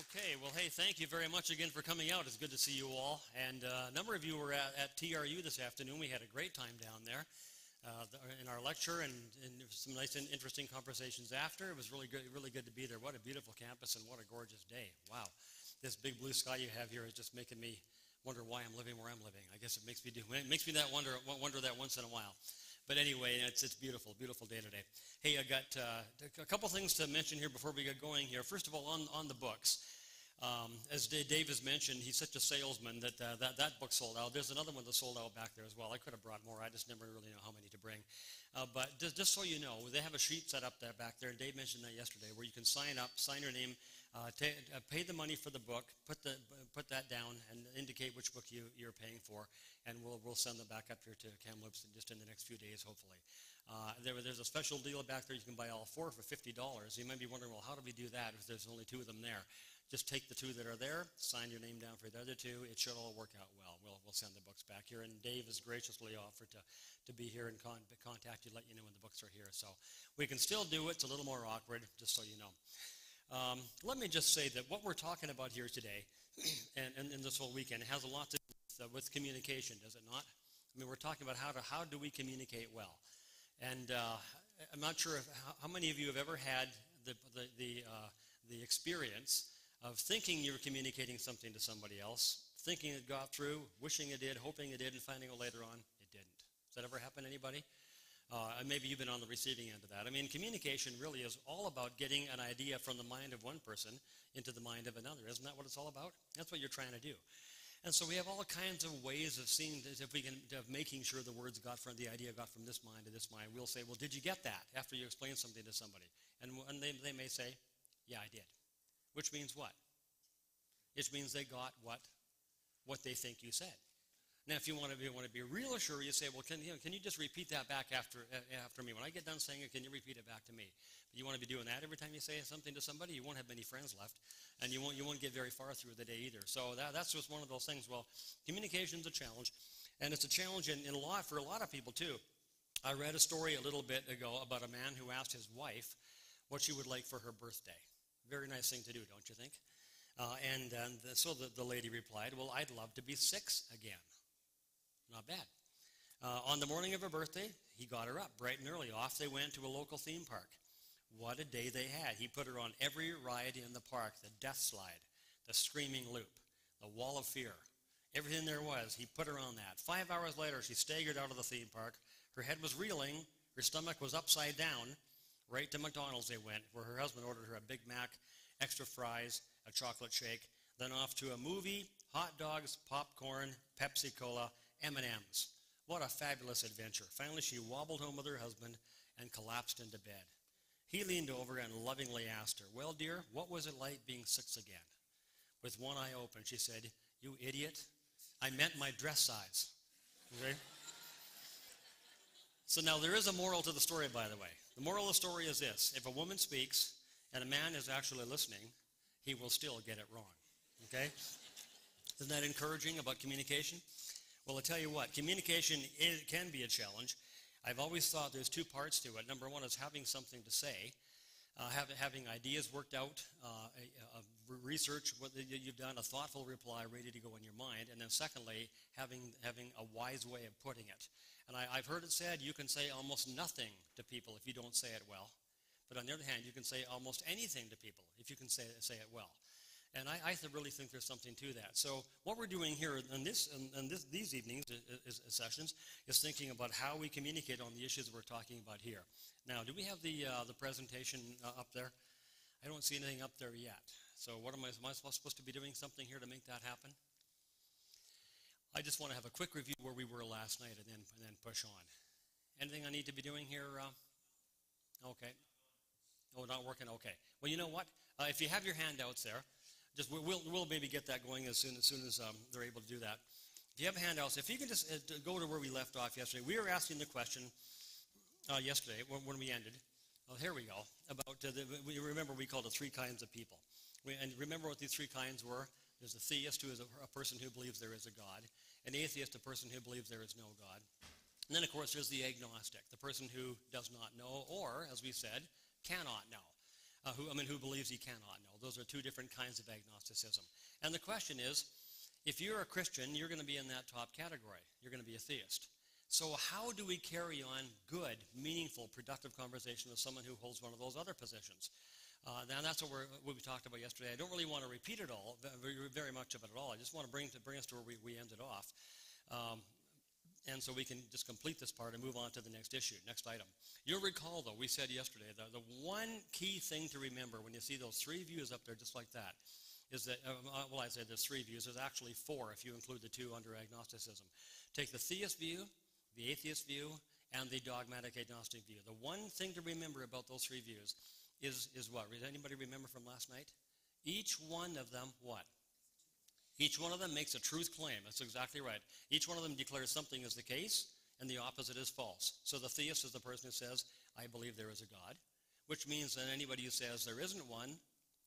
Okay, well, hey, thank you very much again for coming out. It's good to see you all. And a number of you were at TRU this afternoon. We had a great time down there in our lecture and some nice and interesting conversations after. It was really good to be there. What a beautiful campus and what a gorgeous day. Wow. This big blue sky you have here is just making me wonder why I'm living where I'm living. I guess it makes me that wonder that once in a while. But anyway, it's beautiful day today. Hey, I got a couple things to mention here before we get going here. First of all, on the books. As Dave has mentioned, he's such a salesman that book sold out. There's another one that sold out back there as well. I could have brought more. I just never really know how many to bring. But just so you know, they have a sheet set up there back there, and Dave mentioned that yesterday, where you can sign up, sign your name, pay the money for the book, put that down, and indicate which book you're paying for, and we'll send them back up here to Kamloops just in the next few days, hopefully. There's a special deal back there. You can buy all four for $50. You might be wondering, well, how do we do that if there's only two of them there? Just take the two that are there, sign your name down for the other two. It should all work out well. We'll send the books back here, and Dave has graciously offered to be here and contact you, let you know when the books are here. So we can still do it. It's a little more awkward, just so you know. Let me just say that what we're talking about here today and this whole weekend has a lot to do with communication, does it not? I mean, we're talking about how do we communicate well. And I'm not sure how many of you have ever had the experience of thinking you were communicating something to somebody else, thinking it got through, wishing it did, hoping it did, and finding out later on it didn't. Does that ever happen to anybody? Maybe you've been on the receiving end of that. I mean, communication really is all about getting an idea from the mind of one person into the mind of another. Isn't that what it's all about? That's what you're trying to do. And so we have all kinds of ways of seeing if we can, of making sure the idea got from this mind to this mind. We'll say, well, did you get that after you explain something to somebody? And they may say, yeah, I did. Which means what? It means they got what they think you said. Now, if you want to be real sure, you say, well, can you just repeat that back after me? When I get done saying it, can you repeat it back to me? But you want to be doing that every time you say something to somebody, you won't have many friends left, and you won't get very far through the day either. So that's just one of those things. Well, communication's a challenge, and it's a challenge for a lot of people too. I read a story a little bit ago about a man who asked his wife what she would like for her birthday. Very nice thing to do, don't you think? So the lady replied, well, I'd love to be 6 again. Not bad. On the morning of her birthday, he got her up bright and early. Off they went to a local theme park. What a day they had. He put her on every ride in the park, the death slide, the screaming loop, the wall of fear. Everything there was, he put her on that. 5 hours later, she staggered out of the theme park. Her head was reeling. Her stomach was upside down. Right to McDonald's they went, where her husband ordered her a Big Mac, extra fries, a chocolate shake, then off to a movie, hot dogs, popcorn, Pepsi Cola, M&Ms. What a fabulous adventure. Finally, she wobbled home with her husband and collapsed into bed. He leaned over and lovingly asked her, well, dear, what was it like being 6 again? With one eye open, she said, you idiot, I meant my dress size. Okay? So now there is a moral to the story, by the way. The moral of the story is this. If a woman speaks and a man is actually listening, he will still get it wrong. Okay? Isn't that encouraging about communication? Well, I'll tell you what, communication can be a challenge. I've always thought there's 2 parts to it. Number one is having something to say, having ideas worked out, research what you've done, a thoughtful reply ready to go in your mind, and then secondly, having a wise way of putting it. And I've heard it said you can say almost nothing to people if you don't say it well. But on the other hand, you can say almost anything to people if you can say it well. And I really think there's something to that. So what we're doing here in these evenings sessions is thinking about how we communicate on the issues we're talking about here. Now, do we have the presentation up there? I don't see anything up there yet. So what am I supposed to be doing something here to make that happen? I just want to have a quick review where we were last night and then push on. Anything I need to be doing here? Okay. Oh, not working? Okay. Well, you know what? If you have your handouts there, we'll maybe get that going as soon as they're able to do that. If you have handouts, if you can just go to where we left off yesterday. We were asking the question yesterday when we ended. Oh, here we go. About remember we called it 3 kinds of people. And remember what these 3 kinds were? There's a theist, who is a person who believes there is a God. An atheist, a person who believes there is no God. And then, of course, there's the agnostic, the person who does not know or, as we said, cannot know. who believes he cannot know. Those are two different kinds of agnosticism. And the question is, if you're a Christian, you're going to be in that top category. You're going to be a theist. So how do we carry on good, meaningful, productive conversation with someone who holds one of those other positions? Now that's what we talked about yesterday. I don't really want to repeat it all, very much of it at all. I just want to bring us to where we ended off. And so we can just complete this part and move on to the next issue, next item. You'll recall, though, we said yesterday, the one key thing to remember when you see those three views up there just like that is that, I said there's three views. There's actually four if you include the two under agnosticism. Take the theist view, the atheist view, and the dogmatic agnostic view. The one thing to remember about those three views is what? Does anybody remember from last night? Each one of them, what? Each one of them makes a truth claim. That's exactly right. Each one of them declares something is the case, and the opposite is false. So the theist is the person who says, I believe there is a God, which means that anybody who says there isn't one,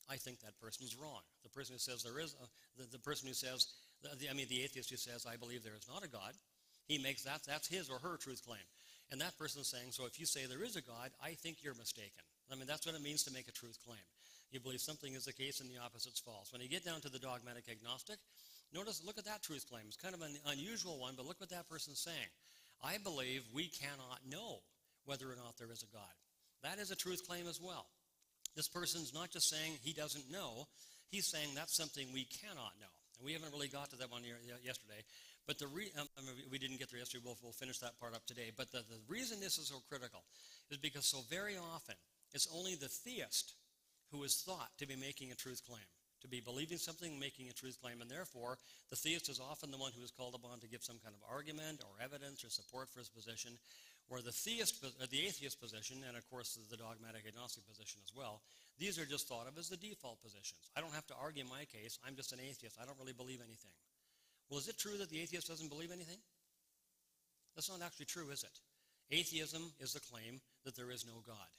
I think that person is wrong. The person who says there is, the person who says, the atheist who says, I believe there is not a God, he makes that's his or her truth claim. And that person is saying, so if you say there is a God, I think you're mistaken. That's what it means to make a truth claim. You believe something is the case and the opposite's false. When you get down to the dogmatic agnostic, look at that truth claim. It's kind of an unusual one, but look what that person's saying. I believe we cannot know whether or not there is a God. That is a truth claim as well. This person's not just saying he doesn't know, he's saying that's something we cannot know. And we haven't really got to that one yesterday. But we didn't get there yesterday. We'll finish that part up today. But the reason this is so critical is because so very often it's only the theist who is thought to be making a truth claim, to be believing something, making a truth claim, and therefore the theist is often the one who is called upon to give some kind of argument or evidence or support for his position, where the atheist position, and of course the dogmatic agnostic position as well, these are just thought of as the default positions. I don't have to argue my case. I'm just an atheist. I don't really believe anything. Well, is it true that the atheist doesn't believe anything? That's not actually true, is it? Atheism is the claim that there is no God.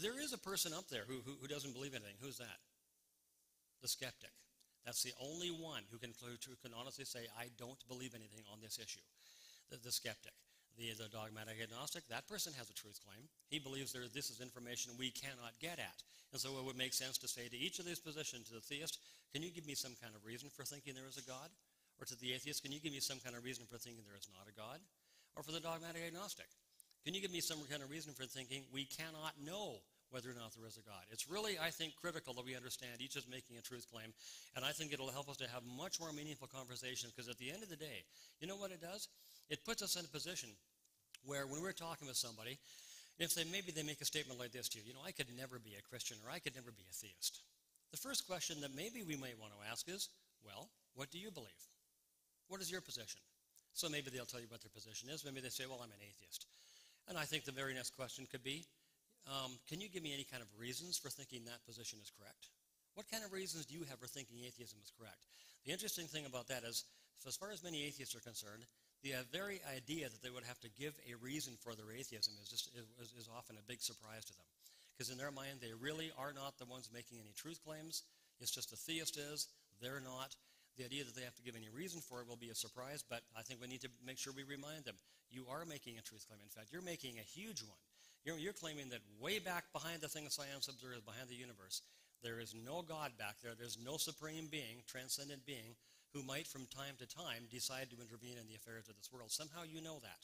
There is a person up there who doesn't believe anything. Who's that? The skeptic. That's the only one who can honestly say, I don't believe anything on this issue. The skeptic. The dogmatic agnostic, that person has a truth claim. He believes this is information we cannot get at. And so it would make sense to say to each of these positions, to the theist, can you give me some kind of reason for thinking there is a God? Or to the atheist, can you give me some kind of reason for thinking there is not a God? Or for the dogmatic agnostic, can you give me some kind of reason for thinking we cannot know whether or not there is a God? It's really, I think, critical that we understand each is making a truth claim, and I think it'll help us to have much more meaningful conversations, because at the end of the day, you know what it does? It puts us in a position where when we're talking with somebody, if maybe they make a statement like this to you, I could never be a Christian, or I could never be a theist. The first question that maybe we might want to ask is, well, what do you believe? What is your position? So maybe they'll tell you what their position is. Maybe they say, well, I'm an atheist. And I think the very next question could be, can you give me any kind of reasons for thinking that position is correct? What kind of reasons do you have for thinking atheism is correct? The interesting thing about that is, as far as many atheists are concerned, the very idea that they would have to give a reason for their atheism is often a big surprise to them. Because in their mind, they really are not the ones making any truth claims. It's just the theist is. They're not. The idea that they have to give any reason for it will be a surprise, but I think we need to make sure we remind them, you are making a truth claim. In fact, you're making a huge one. You're claiming that way back behind the thing that science observes, behind the universe, there is no God back there. There's no supreme being, transcendent being, who might from time to time decide to intervene in the affairs of this world. Somehow you know that.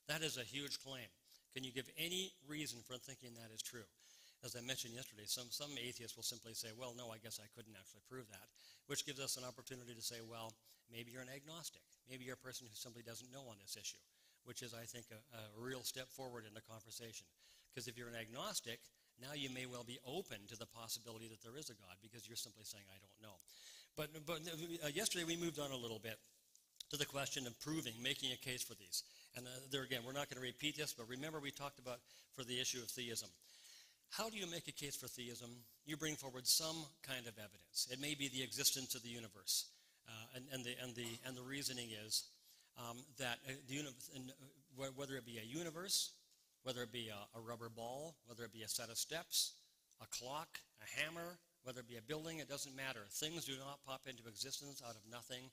That is a huge claim. Can you give any reason for thinking that is true? As I mentioned yesterday, some atheists will simply say, well, no, I guess I couldn't actually prove that, which gives us an opportunity to say, well, maybe you're an agnostic. Maybe you're a person who simply doesn't know on this issue, which is, I think, a real step forward in the conversation. Because if you're an agnostic, now you may well be open to the possibility that there is a God, because you're simply saying, I don't know. But yesterday we moved on a little bit to the question of proving, making a case for these. And there again, we're not going to repeat this, but remember we talked about for the issue of theism. How do you make a case for theism? You bring forward some kind of evidence. It may be the existence of the universe, and the reasoning is that whether it be a universe, whether it be a rubber ball, whether it be a set of steps, a clock, a hammer, whether it be a building, it doesn't matter. Things do not pop into existence out of nothing.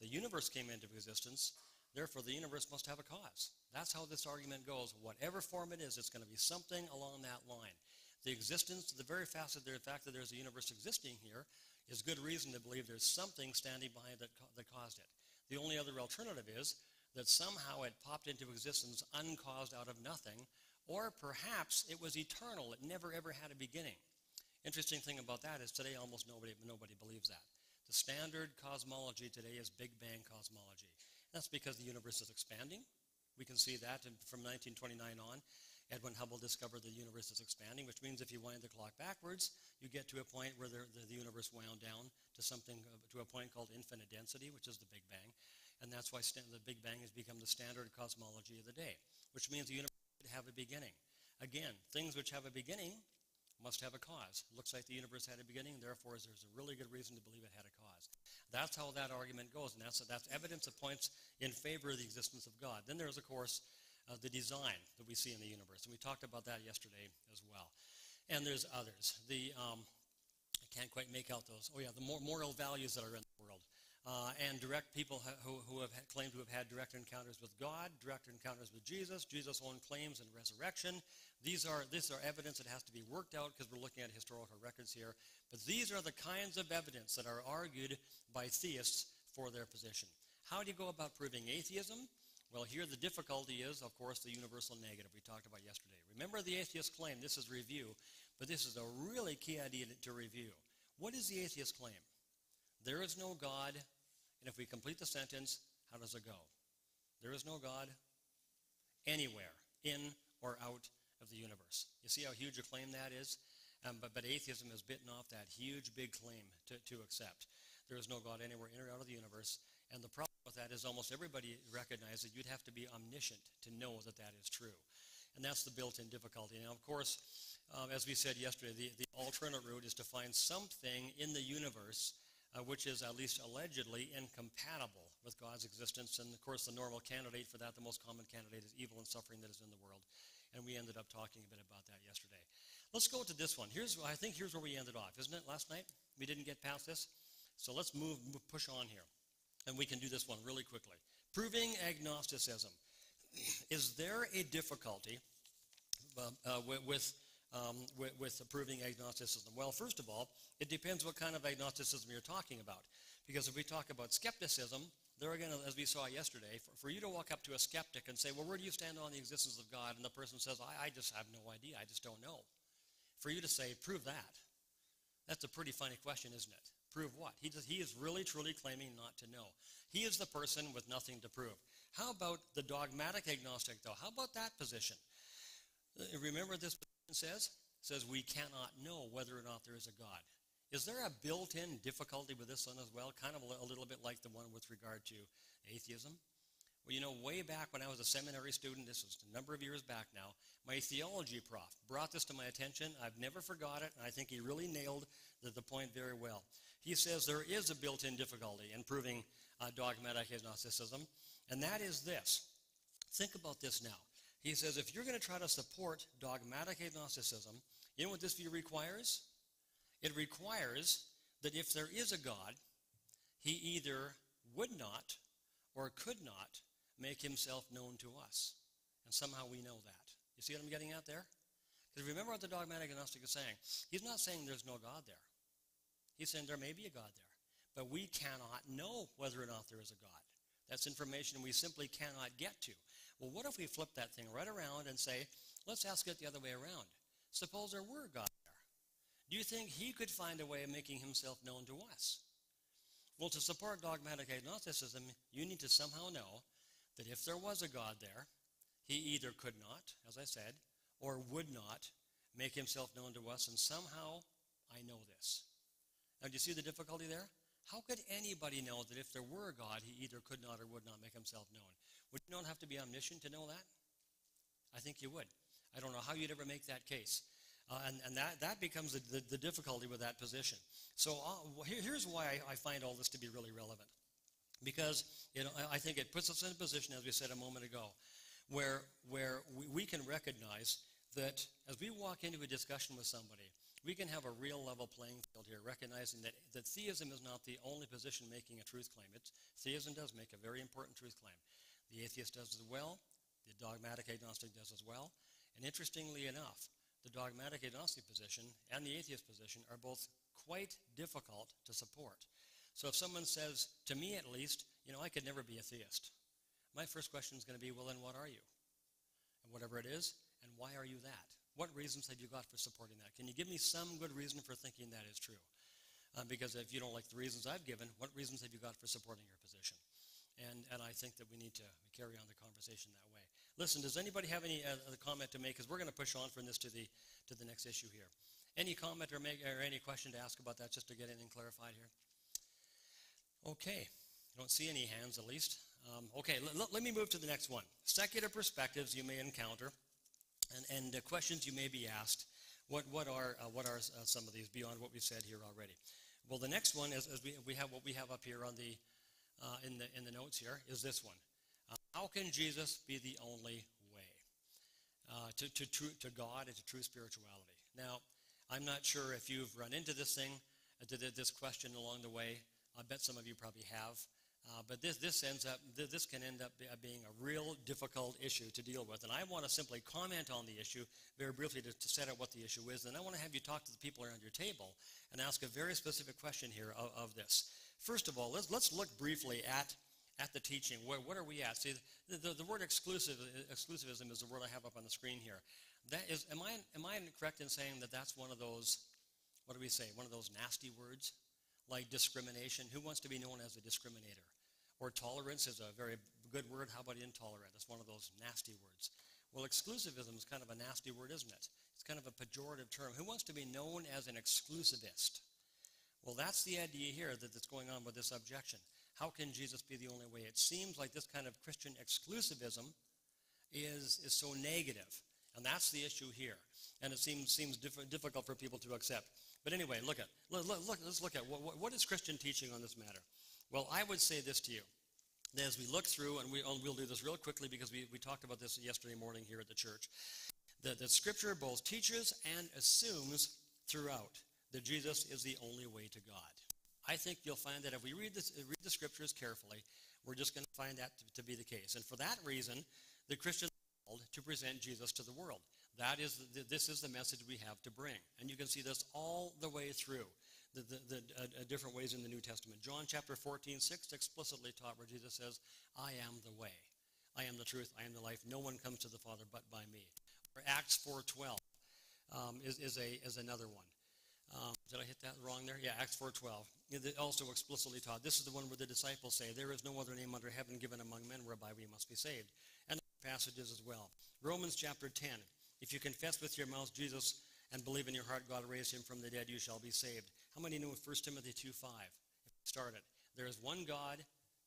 The universe came into existence, therefore the universe must have a cause. That's how this argument goes. Whatever form it is, it's going to be something along that line. The existence, the very fact that there's a universe existing here is good reason to believe there's something standing behind that caused it. The only other alternative is that somehow it popped into existence uncaused out of nothing, or perhaps it was eternal. It never ever had a beginning. Interesting thing about that is today almost nobody believes that. The standard cosmology today is Big Bang cosmology. That's because the universe is expanding. We can see that from 1929 on. Edwin Hubble discovered the universe is expanding, which means if you wind the clock backwards, you get to a point where the universe wound down to a point called infinite density, which is the Big Bang. And that's why the Big Bang has become the standard cosmology of the day, which means the universe should have a beginning. Again, things which have a beginning must have a cause. It looks like the universe had a beginning, therefore there's a really good reason to believe it had a cause. That's how that argument goes, and that's evidence that points in favor of the existence of God. Then there's, of course, the design that we see in the universe, and we talked about that yesterday as well. And there's others. I can't quite make out those. Oh yeah, the moral values that are in the world. And direct people who have claimed to have had direct encounters with God, direct encounters with Jesus, Jesus' own claims and resurrection. These are evidence that has to be worked out because we're looking at historical records here. But these are the kinds of evidence that are argued by theists for their position. How do you go about proving atheism? Well, here the difficulty is, of course, the universal negative we talked about yesterday. Remember the atheist claim, this is review, but this is a really key idea to review. What is the atheist claim? There is no God, and if we complete the sentence, how does it go? There is no God anywhere, in or out of the universe. You see how huge a claim that is? But atheism has bitten off that huge, big claim to accept. There is no God anywhere in or out of the universe. And the problem with that is almost everybody recognizes that you'd have to be omniscient to know that that is true. And that's the built-in difficulty. Now, of course, as we said yesterday, the alternate route is to find something in the universe which is at least allegedly incompatible with God's existence. And, of course, the normal candidate for that, the most common candidate, is evil and suffering that is in the world. And we ended up talking a bit about that yesterday. Let's go to this one. I think here's where we ended off, isn't it, last night? We didn't get past this? So let's push on here. And we can do this one really quickly. Proving agnosticism. Is there a difficulty with proving agnosticism? Well, first of all, it depends what kind of agnosticism you're talking about. Because if we talk about skepticism, there again, as we saw yesterday, for you to walk up to a skeptic and say, well, where do you stand on the existence of God? And the person says, I just have no idea. I just don't know. For you to say, prove that. That's a pretty funny question, isn't it? Prove what? He is really, truly claiming not to know. He is the person with nothing to prove. How about the dogmatic agnostic, though? How about that position? Remember what this position says? It says we cannot know whether or not there is a God. Is there a built-in difficulty with this one as well? Kind of a little bit like the one with regard to atheism? Well, you know, way back when I was a seminary student, this was a number of years back now, my theology prof brought this to my attention. I've never forgot it, and I think he really nailed the point very well. He says there is a built-in difficulty in proving dogmatic agnosticism, and that is this. Think about this now. He says if you're going to try to support dogmatic agnosticism, you know what this view requires? It requires that if there is a God, he either would not or could not make himself known to us. And somehow we know that. You see what I'm getting at there? Because remember what the dogmatic agnostic is saying. He's not saying there's no God there. He's saying there may be a God there, but we cannot know whether or not there is a God. That's information we simply cannot get to. Well, what if we flip that thing right around and say, let's ask it the other way around. Suppose there were a God there. Do you think he could find a way of making himself known to us? Well, to support dogmatic agnosticism, you need to somehow know that if there was a God there, he either could not, as I said, or would not make himself known to us, and somehow I know this. Now, do you see the difficulty there? How could anybody know that if there were a God, he either could not or would not make himself known? Would you not have to be omniscient to know that? I think you would. I don't know how you'd ever make that case. And that becomes the difficulty with that position. So here's why I find all this to be really relevant. Because I think it puts us in a position, as we said a moment ago, where we can recognize that as we walk into a discussion with somebody, we can have a real level playing field here, recognizing that theism is not the only position making a truth claim. Theism does make a very important truth claim. The atheist does as well. The dogmatic agnostic does as well. And interestingly enough, the dogmatic agnostic position and the atheist position are both quite difficult to support. So if someone says, to me at least, I could never be a theist, my first question is going to be, well, then what are you? And whatever it is, and why are you that? What reasons have you got for supporting that? Can you give me some good reason for thinking that is true? Because if you don't like the reasons I've given, what reasons have you got for supporting your position? And I think that we need to carry on the conversation that way. Listen, does anybody have any comment to make? Because we're going to push on from this to the next issue here. Any comment or any question to ask about that, just to get anything clarified here? Okay. I don't see any hands, at least. Okay, let me move to the next one. Secular perspectives you may encounter, and questions you may be asked. What are some of these beyond what we've said here already? Well, the next one is we have what we have up here on the in the notes here is this one. How can Jesus be the only way to God and to true spirituality? Now, I'm not sure if you've run into this this question along the way. I bet some of you probably have. But this can end up being a real difficult issue to deal with. And I want to simply comment on the issue very briefly to set out what the issue is. And I want to have you talk to the people around your table and ask a very specific question here of this. First of all, let's look briefly at the teaching. What are we at? See, the word exclusivism is the word I have up on the screen here. That is, am I correct in saying that that's one of those, what do we say, one of those nasty words? Like discrimination. Who wants to be known as a discriminator? Or tolerance is a very good word. How about intolerant? It's one of those nasty words. Well, exclusivism is kind of a nasty word, isn't it? It's kind of a pejorative term. Who wants to be known as an exclusivist? Well, that's the idea here that's going on with this objection. How can Jesus be the only way? It seems like this kind of Christian exclusivism is so negative. And that's the issue here. And it seems difficult for people to accept. But anyway, let's look at what is Christian teaching on this matter. Well, I would say this to you. That as we look through, and we'll do this real quickly because we talked about this yesterday morning here at the church, that Scripture both teaches and assumes throughout that Jesus is the only way to God. I think you'll find that if we read the Scriptures carefully, we're just going to find that to be the case. And for that reason, the Christian is called to present Jesus to the world. This is the message we have to bring. And you can see this all the way through the different ways in the New Testament. John chapter 14:6 explicitly taught where Jesus says, I am the way. I am the truth. I am the life. No one comes to the Father but by me. Or Acts 4:12 is another one. Did I hit that wrong there? Yeah, Acts 4:12. It also explicitly taught. This is the one where the disciples say, there is no other name under heaven given among men whereby we must be saved. And other passages as well. Romans chapter 10. If you confess with your mouth Jesus and believe in your heart God raised him from the dead, you shall be saved. How many know 1 Timothy 2:5? If we start it, there is one God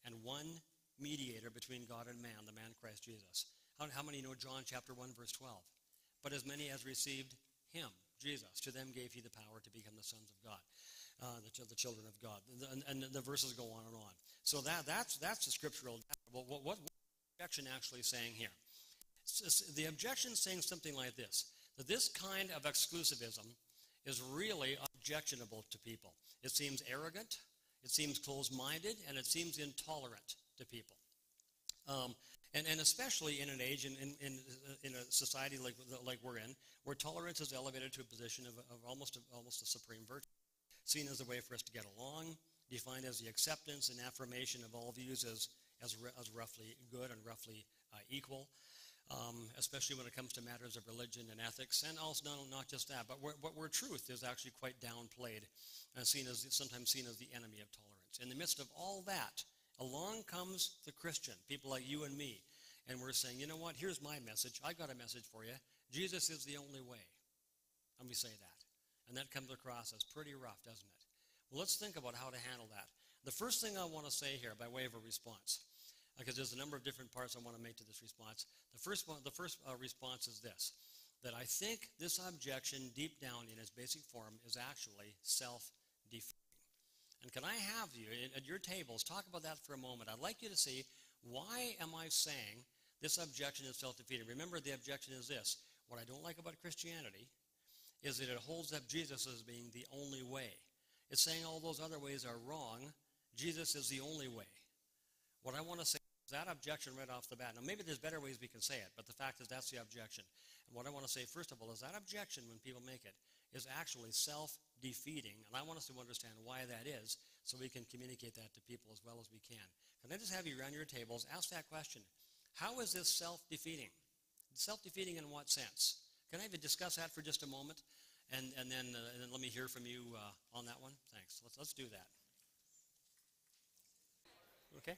and one mediator between God and man, the man Christ Jesus. How many know John chapter 1 verse 12? But as many as received him, Jesus, to them gave he the power to become the sons of God, the children of God. And the verses go on and on. So that's the scriptural. Well, what objection actually saying here? The objection is saying something like this, that this kind of exclusivism is really objectionable to people. It seems arrogant, it seems closed-minded, and it seems intolerant to people. And especially in an age, in a society like we're in, where tolerance is elevated to a position of almost a supreme virtue, seen as a way for us to get along, defined as the acceptance and affirmation of all views as roughly good and roughly equal. Especially when it comes to matters of religion and ethics, and also not just that, but where truth is actually quite downplayed and sometimes seen as the enemy of tolerance. In the midst of all that, along comes the Christian, people like you and me, and we're saying, you know what, here's my message. I got a message for you. Jesus is the only way. And we say that. And that comes across as pretty rough, doesn't it? Well, let's think about how to handle that. The first thing I want to say here by way of a response, because there's a number of different parts I want to make to this response. The first response is this, that I think this objection deep down in its basic form is actually self-defeating. And can I have you at your tables talk about that for a moment? I'd like you to see, why am I saying this objection is self-defeating? Remember, the objection is this. What I don't like about Christianity is that it holds up Jesus as being the only way. It's saying all those other ways are wrong. Jesus is the only way. What I want to say That objection right off the bat. Now, maybe there's better ways we can say it, but the fact is that's the objection. And what I want to say, first of all, is that objection, when people make it, is actually self-defeating. And I want us to understand why that is so we can communicate that to people as well as we can. Can I just have you around your tables ask that question? How is this self-defeating? Self-defeating in what sense? Can I even discuss that for just a moment? And then let me hear from you on that one. Thanks. Let's do that. Okay.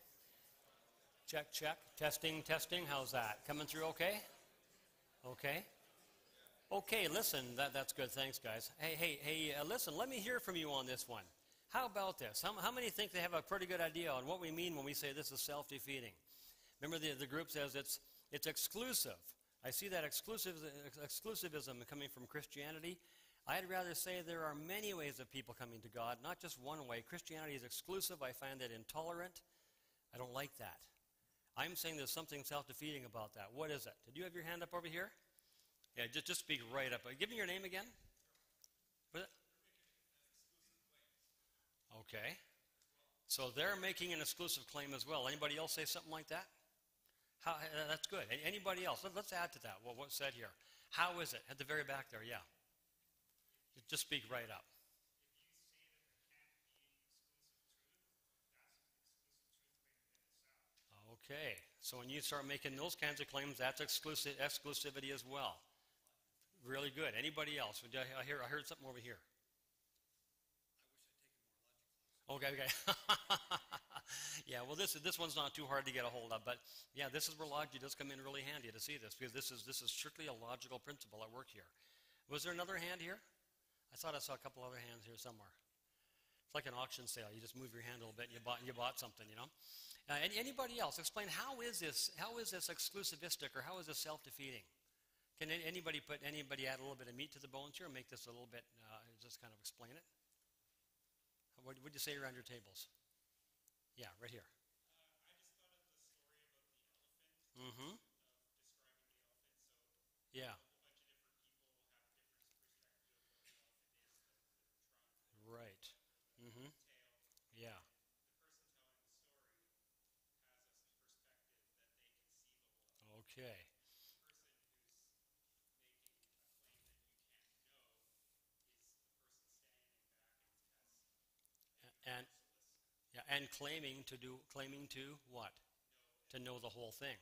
Check, check. Testing, testing. How's that? Coming through okay? Okay. Okay, listen. That's good. Thanks, guys. Hey, listen, let me hear from you on this one. How about this? How many think they have a pretty good idea on what we mean when we say this is self-defeating? Remember the group says it's exclusive. I see that exclusivism coming from Christianity. I'd rather say there are many ways of people coming to God, not just one way. Christianity is exclusive. I find it intolerant. I don't like that. I'm saying there's something self-defeating about that. What is it? Did you have your hand up over here? Yeah, just speak right up. Give me your name again. Okay. So they're making an exclusive claim as well. Anybody else say something like that? That's good. Anybody else? Let's add to that. What's said here? How is it? At the very back there, yeah. Just speak right up. Okay, so when you start making those kinds of claims, that's exclusivity as well. Really good. Anybody else? I heard something over here. Okay. Yeah, well, this one's not too hard to get a hold of, but yeah, this is where logic does come in really handy to see this, because this is strictly a logical principle at work here. Was there another hand here? I thought I saw a couple other hands here somewhere. It's like an auction sale. You just move your hand a little bit, and you bought something, you know. Anybody else explain how is this exclusivistic, or how is this self-defeating? Can anybody add a little bit of meat to the bones here, and make this a little bit just kind of explain it? What would you say around your tables? Yeah, right here. I just thought of the story about the elephant, Mm-hmm. describing the elephant. So Yeah. a bunch of different people have different perspectives of what the elephant is, the trunk, Right. Mm-hmm. the tail. Yeah. The person telling the story has a perspective that they can see the whole elephant. Okay. The person who's making a claim that you can't know is the person standing back and And yeah, and claiming to what? To know the whole thing.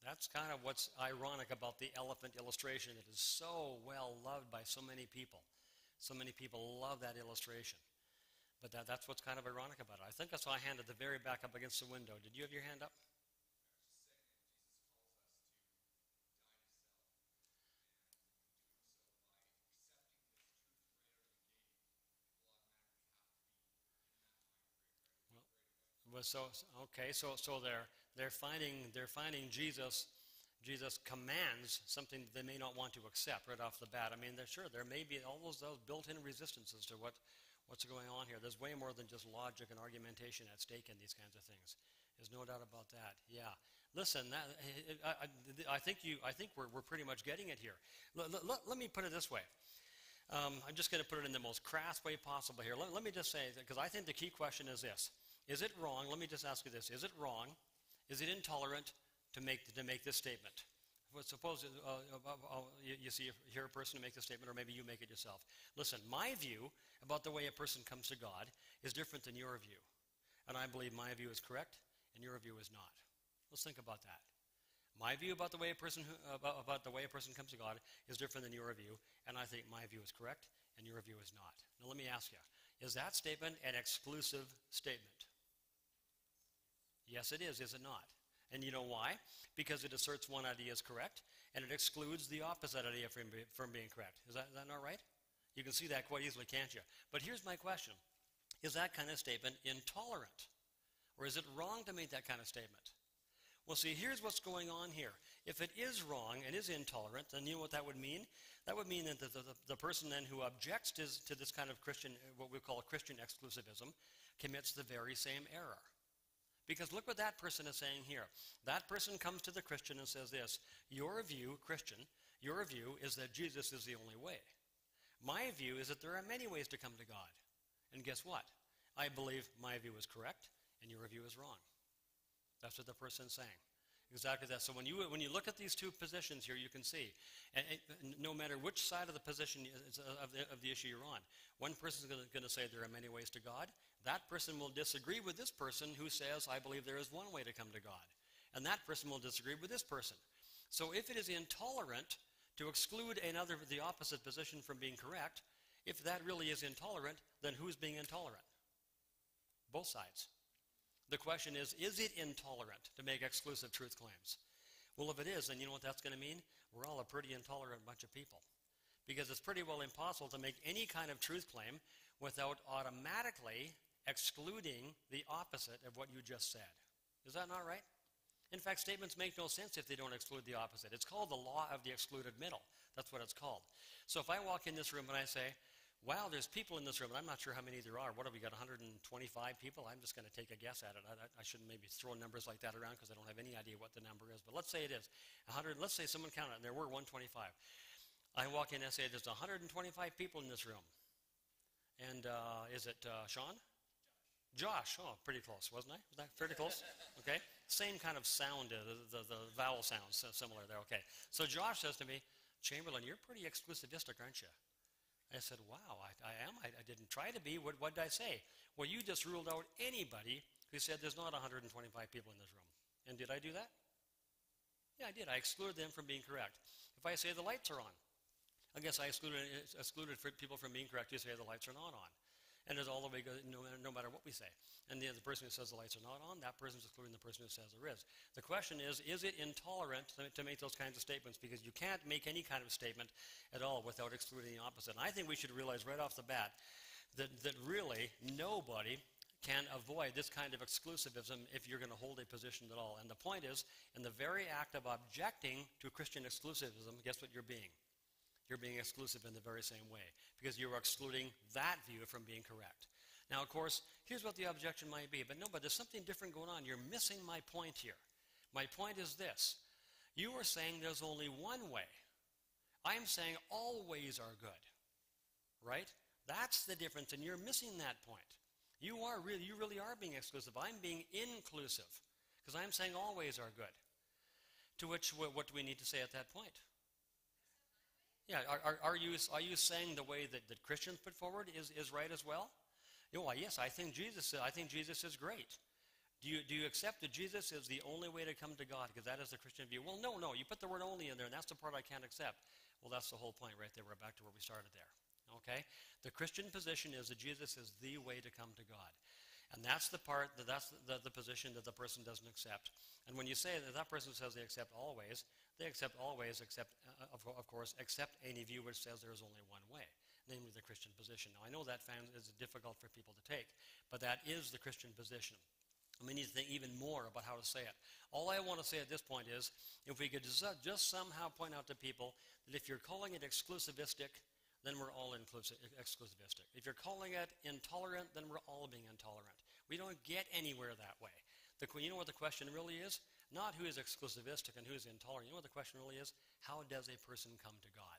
That's kind of what's ironic about the elephant illustration. It is so well loved by so many people. So many people love that illustration. But that's what's kind of ironic about it. I think I saw a hand at the very back up against the window. Did you have your hand up? So okay, so they're finding Jesus commands something they may not want to accept right off the bat. I mean, there may be all those built-in resistances to what's going on here. There's way more than just logic and argumentation at stake in these kinds of things. There's no doubt about that. Yeah. Listen, I think we're pretty much getting it here. Let me put it this way. I'm just going to put it in the most crass way possible here. Let me just say, because I think the key question is this. Is it wrong? Let me just ask you this. Is it wrong? Is it intolerant to make this statement? Well, suppose you hear a person make the statement, or maybe you make it yourself. Listen, my view about the way a person comes to God is different than your view. And I believe my view is correct, and your view is not. Let's think about that. My view about the way a person comes to God is different than your view, and I think my view is correct, and your view is not. Now let me ask you, is that statement an exclusive statement? Yes, it is it not? And you know why? Because it asserts one idea is correct, and it excludes the opposite idea from being correct. Is that not right? You can see that quite easily, can't you? But here's my question. Is that kind of statement intolerant? Or is it wrong to make that kind of statement? Well, see, here's what's going on here. If it is wrong and is intolerant, then you know what that would mean? That would mean that the person then who objects to this kind of Christian, what we call Christian exclusivism, commits the very same error. Because look what that person is saying here. That person comes to the Christian and says this, your view, Christian, your view is that Jesus is the only way. My view is that there are many ways to come to God. And guess what? I believe my view is correct and your view is wrong. That's what the person's saying. Exactly that. So when you look at these two positions here, you can see, and no matter which side of the position of the issue you're on, one person is going to say there are many ways to God. That person will disagree with this person who says, I believe there is one way to come to God. And that person will disagree with this person. So if it is intolerant to exclude the opposite position from being correct, if that really is intolerant, then who's being intolerant? Both sides. The question is it intolerant to make exclusive truth claims? Well, if it is, then you know what that's going to mean? We're all a pretty intolerant bunch of people. Because it's pretty well impossible to make any kind of truth claim without automatically excluding the opposite of what you just said. Is that not right? In fact, statements make no sense if they don't exclude the opposite. It's called the law of the excluded middle. That's what it's called. So if I walk in this room and I say, wow, there's people in this room, and I'm not sure how many there are. What have we got, 125 people? I'm just going to take a guess at it. I shouldn't maybe throw numbers like that around because I don't have any idea what the number is. But let's say it is 100. Let's say someone counted it, and there were 125. I walk in and say, there's 125 people in this room. And is it Sean? Josh. Oh, pretty close, wasn't I? Was that pretty close? Okay. Same kind of sound, the vowel sounds similar there. Okay. So Josh says to me, Chamberlain, you're pretty exclusivistic, aren't you? I said, wow, I am. I didn't try to be. What did I say? Well, you just ruled out anybody who said there's not 125 people in this room. And did I do that? Yeah, I did. I excluded them from being correct. If I say the lights are on, I guess I excluded people from being correct who say the lights are not on. And it's all the way, no matter what we say. And the person who says the lights are not on, that person's excluding the person who says there is. The question is it intolerant to make those kinds of statements? Because you can't make any kind of statement at all without excluding the opposite. And I think we should realize right off the bat that really nobody can avoid this kind of exclusivism if you're going to hold a position at all. And the point is, in the very act of objecting to Christian exclusivism, guess what you're being? You're being exclusive in the very same way because you're excluding that view from being correct. Now, of course, here's what the objection might be. But there's something different going on. You're missing my point here. My point is this. You are saying there's only one way. I'm saying all ways are good. Right? That's the difference, and you're missing that point. You really are being exclusive. I'm being inclusive because I'm saying all ways are good. To which, what do we need to say at that point? Yeah, are you saying the way that Christians put forward is right as well? Well, yes, I think Jesus is great. Do you accept that Jesus is the only way to come to God? Because that is the Christian view. Well, no, you put the word only in there, and that's the part I can't accept. Well, that's the whole point right there. We're back to where we started there. Okay? The Christian position is that Jesus is the way to come to God. And that's the part, that's the position that the person doesn't accept. And when you say that person says they accept always, they accept always, except, of course, except any view which says there is only one way, namely the Christian position. Now, I know that is difficult for people to take, but that is the Christian position. And we need to think even more about how to say it. All I want to say at this point is, if we could just somehow point out to people that if you're calling it exclusivistic, then we're all exclusivistic. If you're calling it intolerant, then we're all being intolerant. We don't get anywhere that way. You know what the question really is? Not who is exclusivistic and who is intolerant. You know what the question really is? How does a person come to God?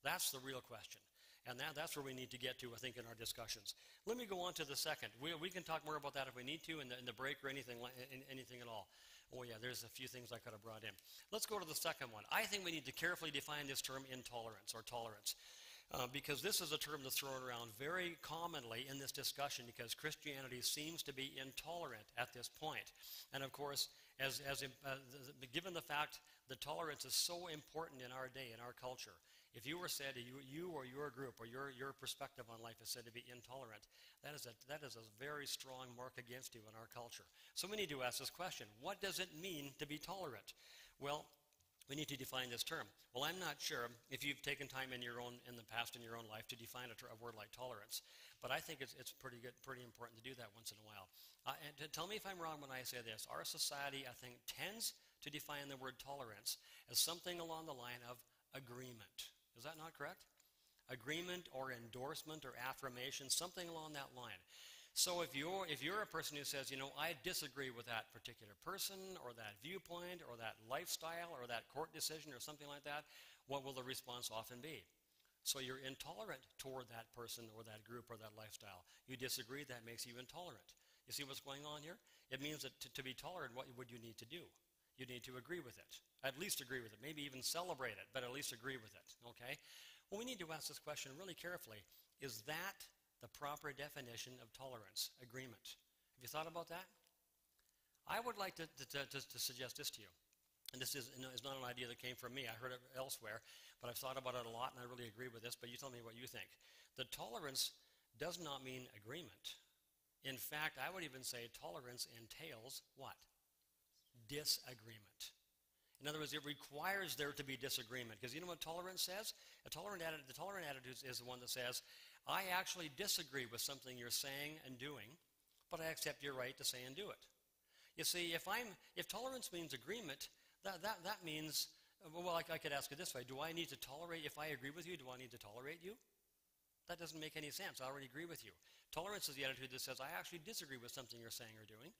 That's the real question. And that's where we need to get to, I think, in our discussions. Let me go on to the second. We can talk more about that if we need to in the break or anything at all. Oh, yeah, there's a few things I could have brought in. Let's go to the second one. I think we need to carefully define this term intolerance or tolerance. Because this is a term that's thrown around very commonly in this discussion because Christianity seems to be intolerant at this point. And of course, given the fact that tolerance is so important in our day, in our culture, if you were said, you or your group or your perspective on life is said to be intolerant, that is a very strong mark against you in our culture. So we need to ask this question, what does it mean to be tolerant? Well, we need to define this term. Well, I'm not sure if you've taken time in the past in your own life to define a word like tolerance, but I think it's pretty important to do that once in a while. And tell me if I'm wrong when I say this. Our society, I think, tends to define the word tolerance as something along the line of agreement. Is that not correct? Agreement or endorsement or affirmation, something along that line. So if you're a person who says, I disagree with that particular person or that viewpoint or that lifestyle or that court decision or something like that, what will the response often be? So you're intolerant toward that person or that group or that lifestyle. You disagree, that makes you intolerant. You see what's going on here? It means that to be tolerant, what would you need to do? You need to agree with it. At least agree with it. Maybe even celebrate it, but at least agree with it, okay? Well, we need to ask this question really carefully. Is that the proper definition of tolerance, agreement? Have you thought about that? I would like to suggest this to you. And this is not an idea that came from me. I heard it elsewhere, but I've thought about it a lot, and I really agree with this, but you tell me what you think. The tolerance does not mean agreement. In fact, I would even say tolerance entails what? Disagreement. In other words, it requires there to be disagreement. Because you know what tolerance says? The tolerant attitude is the one that says, I actually disagree with something you're saying and doing, but I accept your right to say and do it. You see, if tolerance means agreement, that means, well, I could ask it this way. Do I need to tolerate, if I agree with you, do I need to tolerate you? That doesn't make any sense. I already agree with you. Tolerance is the attitude that says, I actually disagree with something you're saying or doing,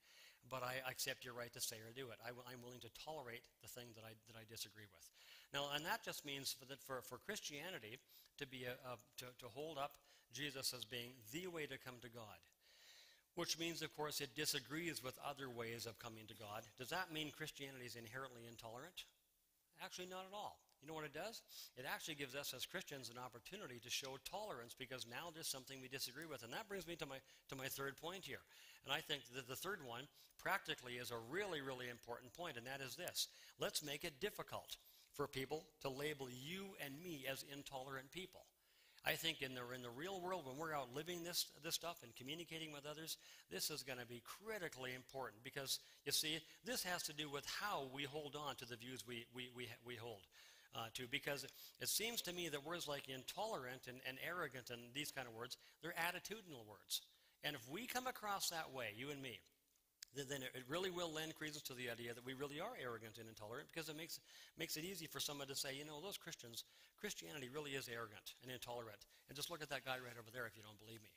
but I accept your right to say or do it. I'm willing to tolerate the thing that I disagree with. Now, and that just means for Christianity to hold up Jesus as being the way to come to God, which means, of course, it disagrees with other ways of coming to God. Does that mean Christianity is inherently intolerant? Actually, not at all. You know what it does? It actually gives us as Christians an opportunity to show tolerance because now there's something we disagree with. And that brings me to my third point here. And I think that the third one practically is a really, really important point, and that is this. Let's make it difficult for people to label you and me as intolerant people. I think in the real world, when we're out living this stuff and communicating with others, this is going to be critically important because, you see, this has to do with how we hold on to the views we hold to. Because it seems to me that words like intolerant and arrogant and these kind of words, they're attitudinal words. And if we come across that way, you and me, then it really will lend credence to the idea that we really are arrogant and intolerant because it makes it easy for someone to say, you know, those Christianity really is arrogant and intolerant. And just look at that guy right over there if you don't believe me.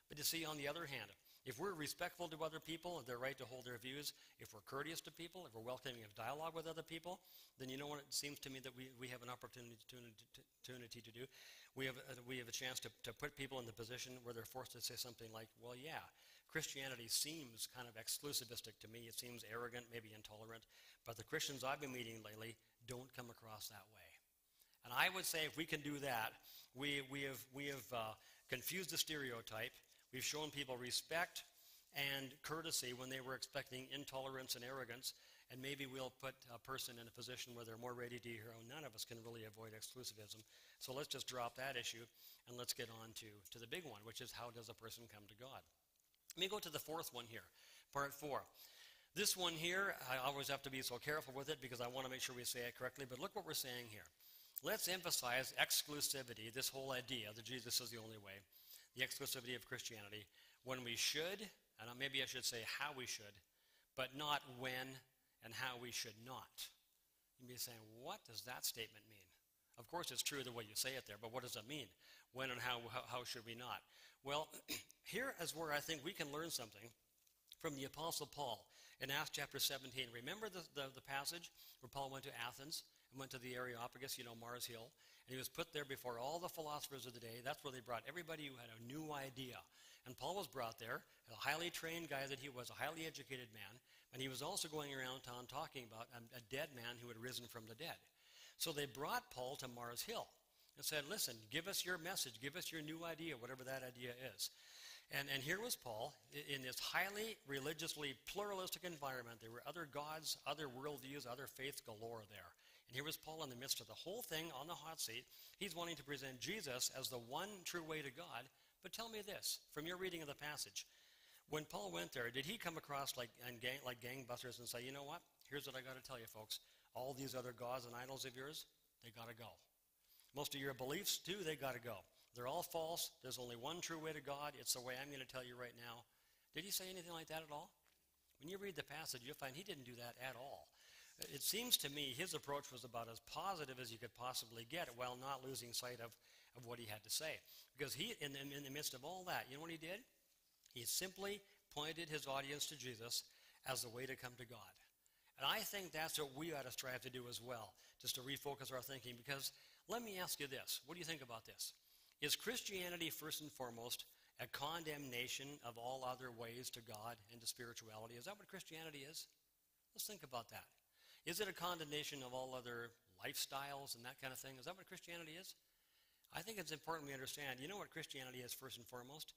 But you see, on the other hand, if we're respectful to other people and their right to hold their views, if we're courteous to people, if we're welcoming of dialogue with other people, then you know what it seems to me that we have an opportunity to do? We have a chance to put people in the position where they're forced to say something like, well, yeah, Christianity seems kind of exclusivistic to me. It seems arrogant, maybe intolerant. But the Christians I've been meeting lately don't come across that way. And I would say if we can do that, we have confused the stereotype. We've shown people respect and courtesy when they were expecting intolerance and arrogance. And maybe we'll put a person in a position where they're more ready to hear, oh, none of us can really avoid exclusivism. So let's just drop that issue and let's get on to the big one, which is how does a person come to God? Let me go to the fourth one here, part 4. This one here, I always have to be so careful with it because I want to make sure we say it correctly, but look what we're saying here. Let's emphasize exclusivity, this whole idea that Jesus is the only way, the exclusivity of Christianity, when we should, and maybe I should say how we should, but not when and how we should not. You may be saying, what does that statement mean? Of course, it's true the way you say it there, but what does it mean? When and how should we not? Well, here is where I think we can learn something from the Apostle Paul in Acts chapter 17. Remember the passage where Paul went to Athens and went to the Areopagus, Mars Hill, and he was put there before all the philosophers of the day. That's where they brought everybody who had a new idea. And Paul was brought there, a highly trained guy that he was, a highly educated man, and he was also going around town talking about a dead man who had risen from the dead. So they brought Paul to Mars Hill and said, listen, give us your message, give us your new idea, whatever that idea is. And here was Paul in this highly religiously pluralistic environment. There were other gods, other worldviews, other faiths galore there. And here was Paul in the midst of the whole thing on the hot seat. He's wanting to present Jesus as the one true way to God. But tell me this, from your reading of the passage, when Paul went there, did he come across like gangbusters and say, you know what, here's what I got to tell you folks, all these other gods and idols of yours, they got to go. Most of your beliefs, too, they got to go. They're all false. There's only one true way to God. It's the way I'm going to tell you right now. Did he say anything like that at all? When you read the passage, you'll find he didn't do that at all. It seems to me his approach was about as positive as you could possibly get while not losing sight of what he had to say. Because he, in the midst of all that, you know what he did? He simply pointed his audience to Jesus as the way to come to God. And I think that's what we ought to strive to do as well, just to refocus our thinking. Because let me ask you this. What do you think about this? Is Christianity, first and foremost, A condemnation of all other ways to God and to spirituality. Is that what Christianity is? Let's think about that. Is it a condemnation of all other lifestyles and that kind of thing? Is that what Christianity is? I think it's important we understand. You know what Christianity is first and foremost?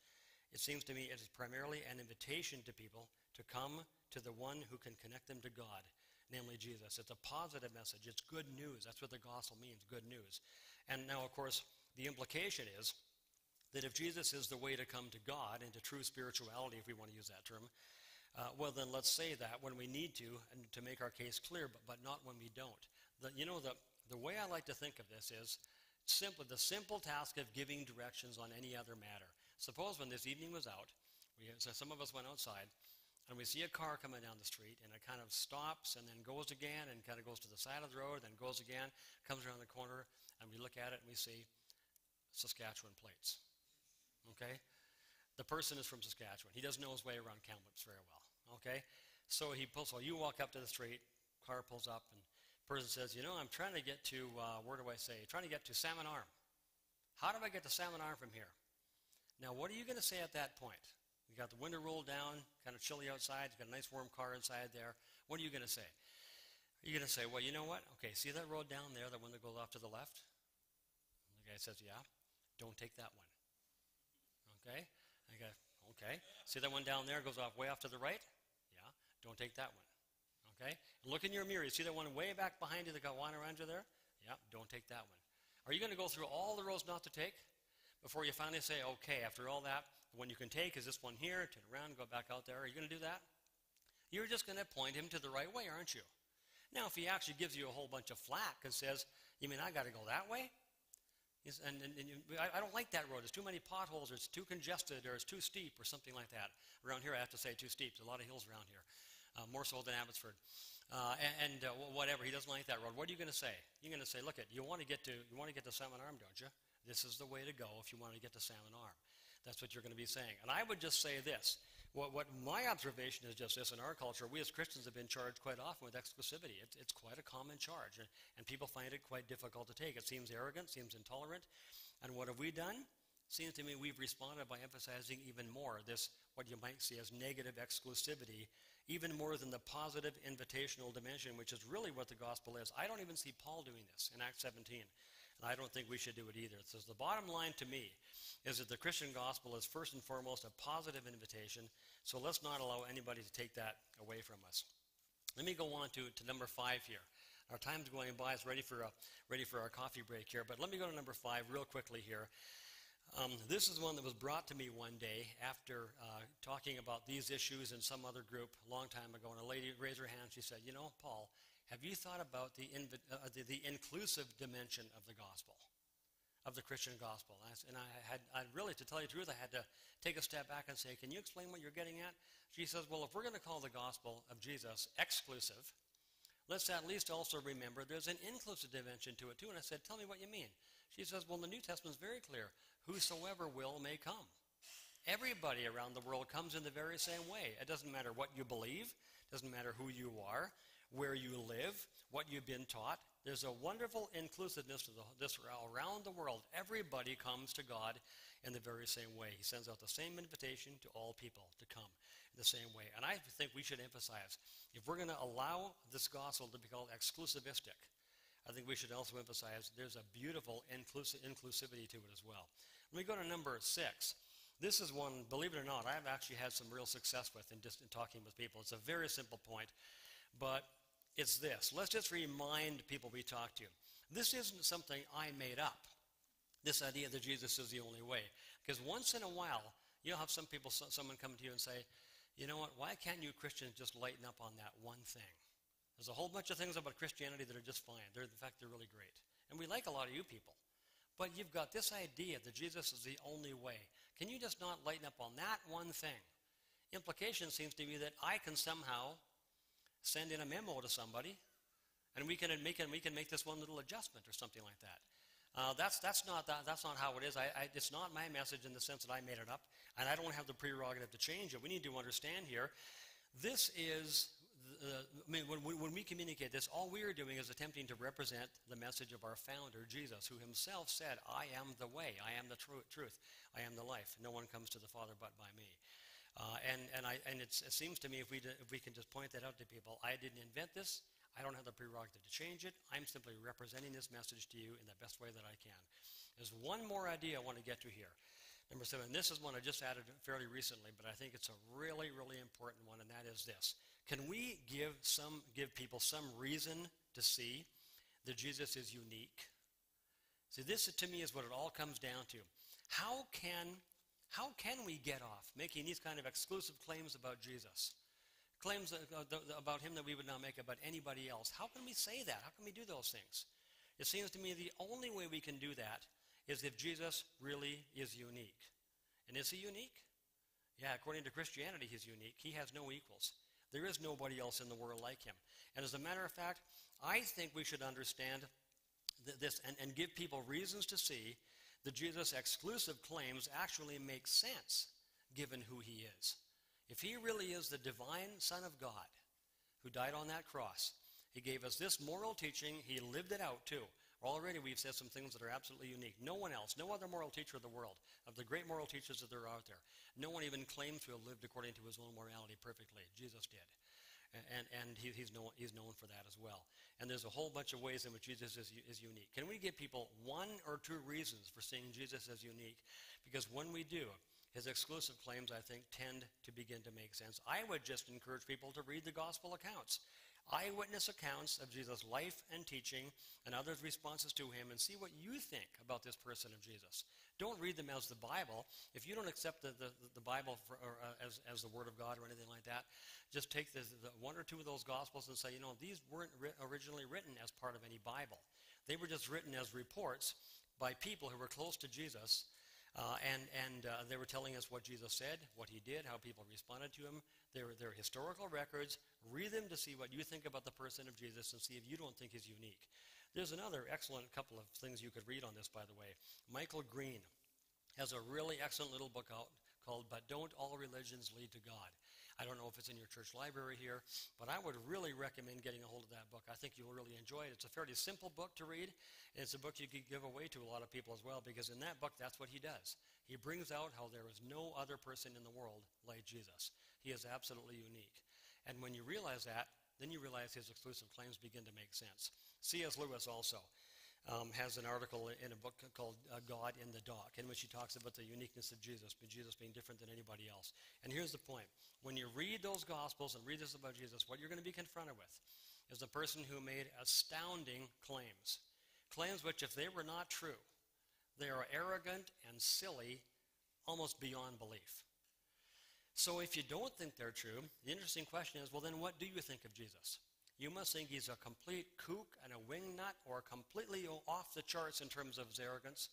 It seems to me it is primarily an invitation to people to come to the one who can connect them to God, namely Jesus. It's a positive message. It's good news. That's what the gospel means, good news. And now, of course, the implication is that if Jesus is the way to come to God and to true spirituality, if we want to use that term, well, then let's say that when we need to, and to make our case clear, but not when we don't. The way I like to think of this is the simple task of giving directions on any other matter. Suppose when this evening was out, so some of us went outside, and we see a car coming down the street, and it kind of stops and then goes again and kind of goes to the side of the road, then goes again, comes around the corner, and we look at it and we see Saskatchewan plates. Okay? The person is from Saskatchewan. He doesn't know his way around Kamloops very well. Okay? So you walk up to the street, car pulls up, and the person says, I'm trying to get to, trying to get to Salmon Arm. How do I get to Salmon Arm from here? Now, what are you going to say at that point? You got the window rolled down, kind of chilly outside, you got a nice warm car inside there. What are you going to say? You're going to say, well, you know what? Okay, see that road down there, the one that goes off to the left? The guy says, yeah. Don't take that one. Okay? I go, okay. See that one down there goes off way off to the right? Yeah. Don't take that one. Okay? Look in your mirror. You see that one way back behind you that got one around you there? Yeah. Don't take that one. Are you going to go through all the roads not to take before you finally say, okay, after all that, the one you can take is this one here, turn around, go back out there? Are you going to do that? You're just going to point him to the right way, aren't you? Now, if he actually gives you a whole bunch of flack and says, you mean I got to go that way? I don't like that road. There's too many potholes, or it's too congested, or it's too steep, or something like that. Around here, I have to say too steep. There's a lot of hills around here, more so than Abbotsford. Whatever, he doesn't like that road. What are you going to say? You're going to say, look, you want to get to Salmon Arm, don't you? This is the way to go if you want to get to Salmon Arm. That's what you're going to be saying. And I would just say this. What my observation is just this. In our culture, we as Christians have been charged quite often with exclusivity. It's quite a common charge, and people find it quite difficult to take. It seems arrogant, seems intolerant. And what have we done? Seems to me we've responded by emphasizing even more this, what you might see as negative exclusivity, even more than the positive invitational dimension, which is really what the gospel is. I don't even see Paul doing this in Acts 17. And I don't think we should do it either. So the bottom line to me is that the Christian gospel is first and foremost a positive invitation, so let's not allow anybody to take that away from us. Let me go on to number 5 here. Our time's going by. It's ready for our coffee break here, but let me go to number 5 real quickly here. This is one that was brought to me one day after talking about these issues in some other group a long time ago, and a lady raised her hand. She said, Paul, have you thought about the inclusive dimension of the gospel, of the Christian gospel? And I really, to tell you the truth, I had to take a step back and say, can you explain what you're getting at? She says, well, if we're going to call the gospel of Jesus exclusive, let's at least also remember there's an inclusive dimension to it too. And I said, tell me what you mean. She says, well, the New Testament is very clear. Whosoever will may come. Everybody around the world comes in the very same way. It doesn't matter what you believe. It doesn't matter who you are, where you live, what you've been taught. There's a wonderful inclusiveness to this around the world. Everybody comes to God in the very same way. He sends out the same invitation to all people to come in the same way. And I think we should emphasize, if we're going to allow this gospel to be called exclusivistic, I think we should also emphasize there's a beautiful inclusivity to it as well. Let me go to number 6. This is one, believe it or not, I've actually had some real success with in talking with people. It's a very simple point, but it's this. Let's just remind people we talk to. This isn't something I made up, this idea that Jesus is the only way. Because once in a while, you'll have someone come to you and say, you know what, why can't you Christians just lighten up on that one thing? There's a whole bunch of things about Christianity that are just fine. In fact, they're really great. And we like a lot of you people. But you've got this idea that Jesus is the only way. Can you just not lighten up on that one thing? Implication seems to be that I can somehow send in a memo to somebody, and we can make this one little adjustment or something like that. That's not how it is. It's not my message in the sense that I made it up, and I don't have the prerogative to change it. We need to understand here, this is when we communicate this, all we are doing is attempting to represent the message of our founder, Jesus, who himself said, I am the way, I am the truth, I am the life. No one comes to the Father but by me. It seems to me if we can just point that out to people, I didn't invent this. I don't have the prerogative to change it. I'm simply representing this message to you in the best way that I can. There's one more idea I want to get to here. Number 7, this is one I just added fairly recently, but I think it's a really, really important one, and that is this. Can we give people some reason to see that Jesus is unique? See, this to me is what it all comes down to. How can we get off making these kind of exclusive claims about Jesus? Claims about him that we would not make about anybody else. How can we say that? How can we do those things? It seems to me the only way we can do that is if Jesus really is unique. And is he unique? Yeah, according to Christianity, he's unique. He has no equals. There is nobody else in the world like him. And as a matter of fact, I think we should understand this and give people reasons to see that Jesus' exclusive claims actually make sense given who he is. If he really is the divine Son of God who died on that cross, he gave us this moral teaching. He lived it out too. Already we've said some things that are absolutely unique. No one else, no other moral teacher of the world, of the great moral teachers that there are out there, no one even claims to have lived according to his own morality perfectly. Jesus did. And he's known for that as well. And there's a whole bunch of ways in which Jesus is unique. Can we give people one or two reasons for seeing Jesus as unique? Because when we do, his exclusive claims, I think, tend to begin to make sense. I would just encourage people to read the gospel accounts. Eyewitness accounts of Jesus' life and teaching and others' responses to him, and see what you think about this person of Jesus. Don't read them as the Bible. If you don't accept the Bible as the Word of God or anything like that, just take the one or two of those Gospels and say, these weren't originally written as part of any Bible. They were just written as reports by people who were close to Jesus, and they were telling us what Jesus said, what he did, how people responded to him. They're historical records. Read them to see what you think about the person of Jesus and see if you don't think he's unique. There's another excellent couple of things you could read on this, by the way. Michael Green has a really excellent little book out called But Don't All Religions Lead to God. I don't know if it's in your church library here, but I would really recommend getting a hold of that book. I think you'll really enjoy it. It's a fairly simple book to read, and it's a book you could give away to a lot of people as well, because in that book, that's what he does. He brings out how there is no other person in the world like Jesus. He is absolutely unique. And when you realize that, then you realize his exclusive claims begin to make sense. C.S. Lewis also has an article in a book called God in the Dock, in which he talks about the uniqueness of Jesus being different than anybody else. And here's the point. When you read those Gospels and read this about Jesus, what you're going to be confronted with is a person who made astounding claims. Claims which, if they were not true, they are arrogant and silly, almost beyond belief. So if you don't think they're true, the interesting question is, well, then what do you think of Jesus? You must think he's a complete kook and a wingnut, or completely off the charts in terms of his arrogance.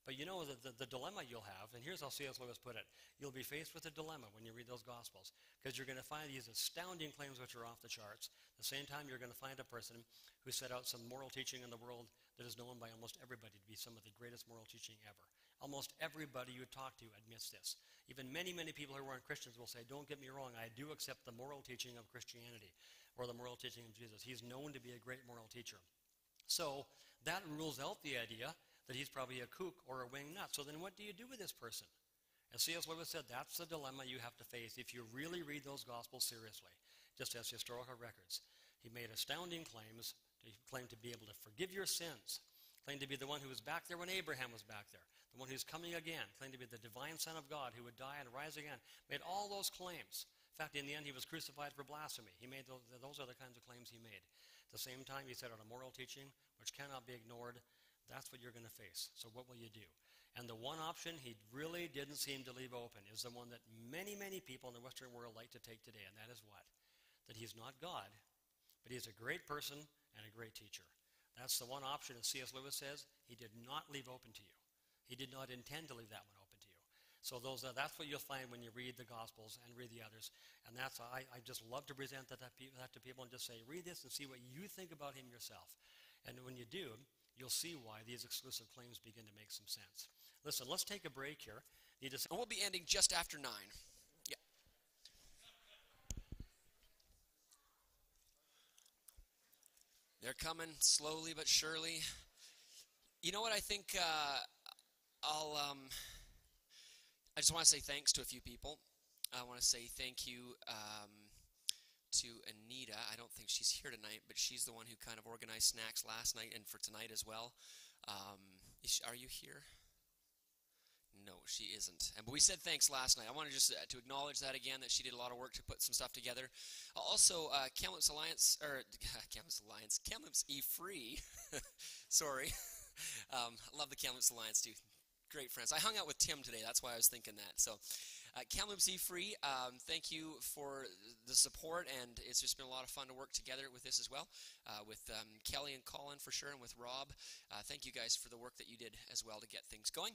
But you know the dilemma you'll have, and here's how C.S. Lewis put it. You'll be faced with a dilemma when you read those Gospels, because you're going to find these astounding claims which are off the charts. At the same time, you're going to find a person who set out some moral teaching in the world that is known by almost everybody to be some of the greatest moral teaching ever. Almost everybody you talk to admits this. Even many, many people who aren't Christians will say, don't get me wrong, I do accept the moral teaching of Christianity or the moral teaching of Jesus. He's known to be a great moral teacher. So that rules out the idea that he's probably a kook or a wingnut. So then what do you do with this person? As C.S. Lewis said, that's the dilemma you have to face if you really read those Gospels seriously, just as historical records. He made astounding claims. He claimed to be able to forgive your sins, claimed to be the one who was back there when Abraham was back there, the one who's coming again, claimed to be the divine Son of God who would die and rise again, made all those claims. In fact, in the end, he was crucified for blasphemy. He made those are the kinds of claims he made. At the same time, he set out a moral teaching which cannot be ignored. That's what you're going to face. So what will you do? And the one option he really didn't seem to leave open is the one that many, many people in the Western world like to take today, and that is what? That he's not God, but he's a great person and a great teacher. That's the one option, as C.S. Lewis says, he did not leave open to you. He did not intend to leave that one open to you. So that's what you'll find when you read the Gospels and read the others. And I just love to present that to people and just say, read this and see what you think about him yourself. And when you do, you'll see why these exclusive claims begin to make some sense. Listen, let's take a break here. And we'll be ending just after 9. Yeah. They're coming slowly but surely. You know what? I think I just want to say thanks to a few people. I want to say thank you to Anita. I don't think she's here tonight, but she's the one who kind of organized snacks last night and for tonight as well. Are you here? No, she isn't. But we said thanks last night. I wanted just to acknowledge that again, that she did a lot of work to put some stuff together. Also, Kamloops Alliance, or Kamloops E-Free. Sorry. I love the Kamloops Alliance, too. Great friends. I hung out with Tim today. That's why I was thinking that. So, Kamloops E-Free, thank you for the support, and it's just been a lot of fun to work together with this as well, with Kelly and Colin for sure, and with Rob. Thank you guys for the work that you did as well to get things going.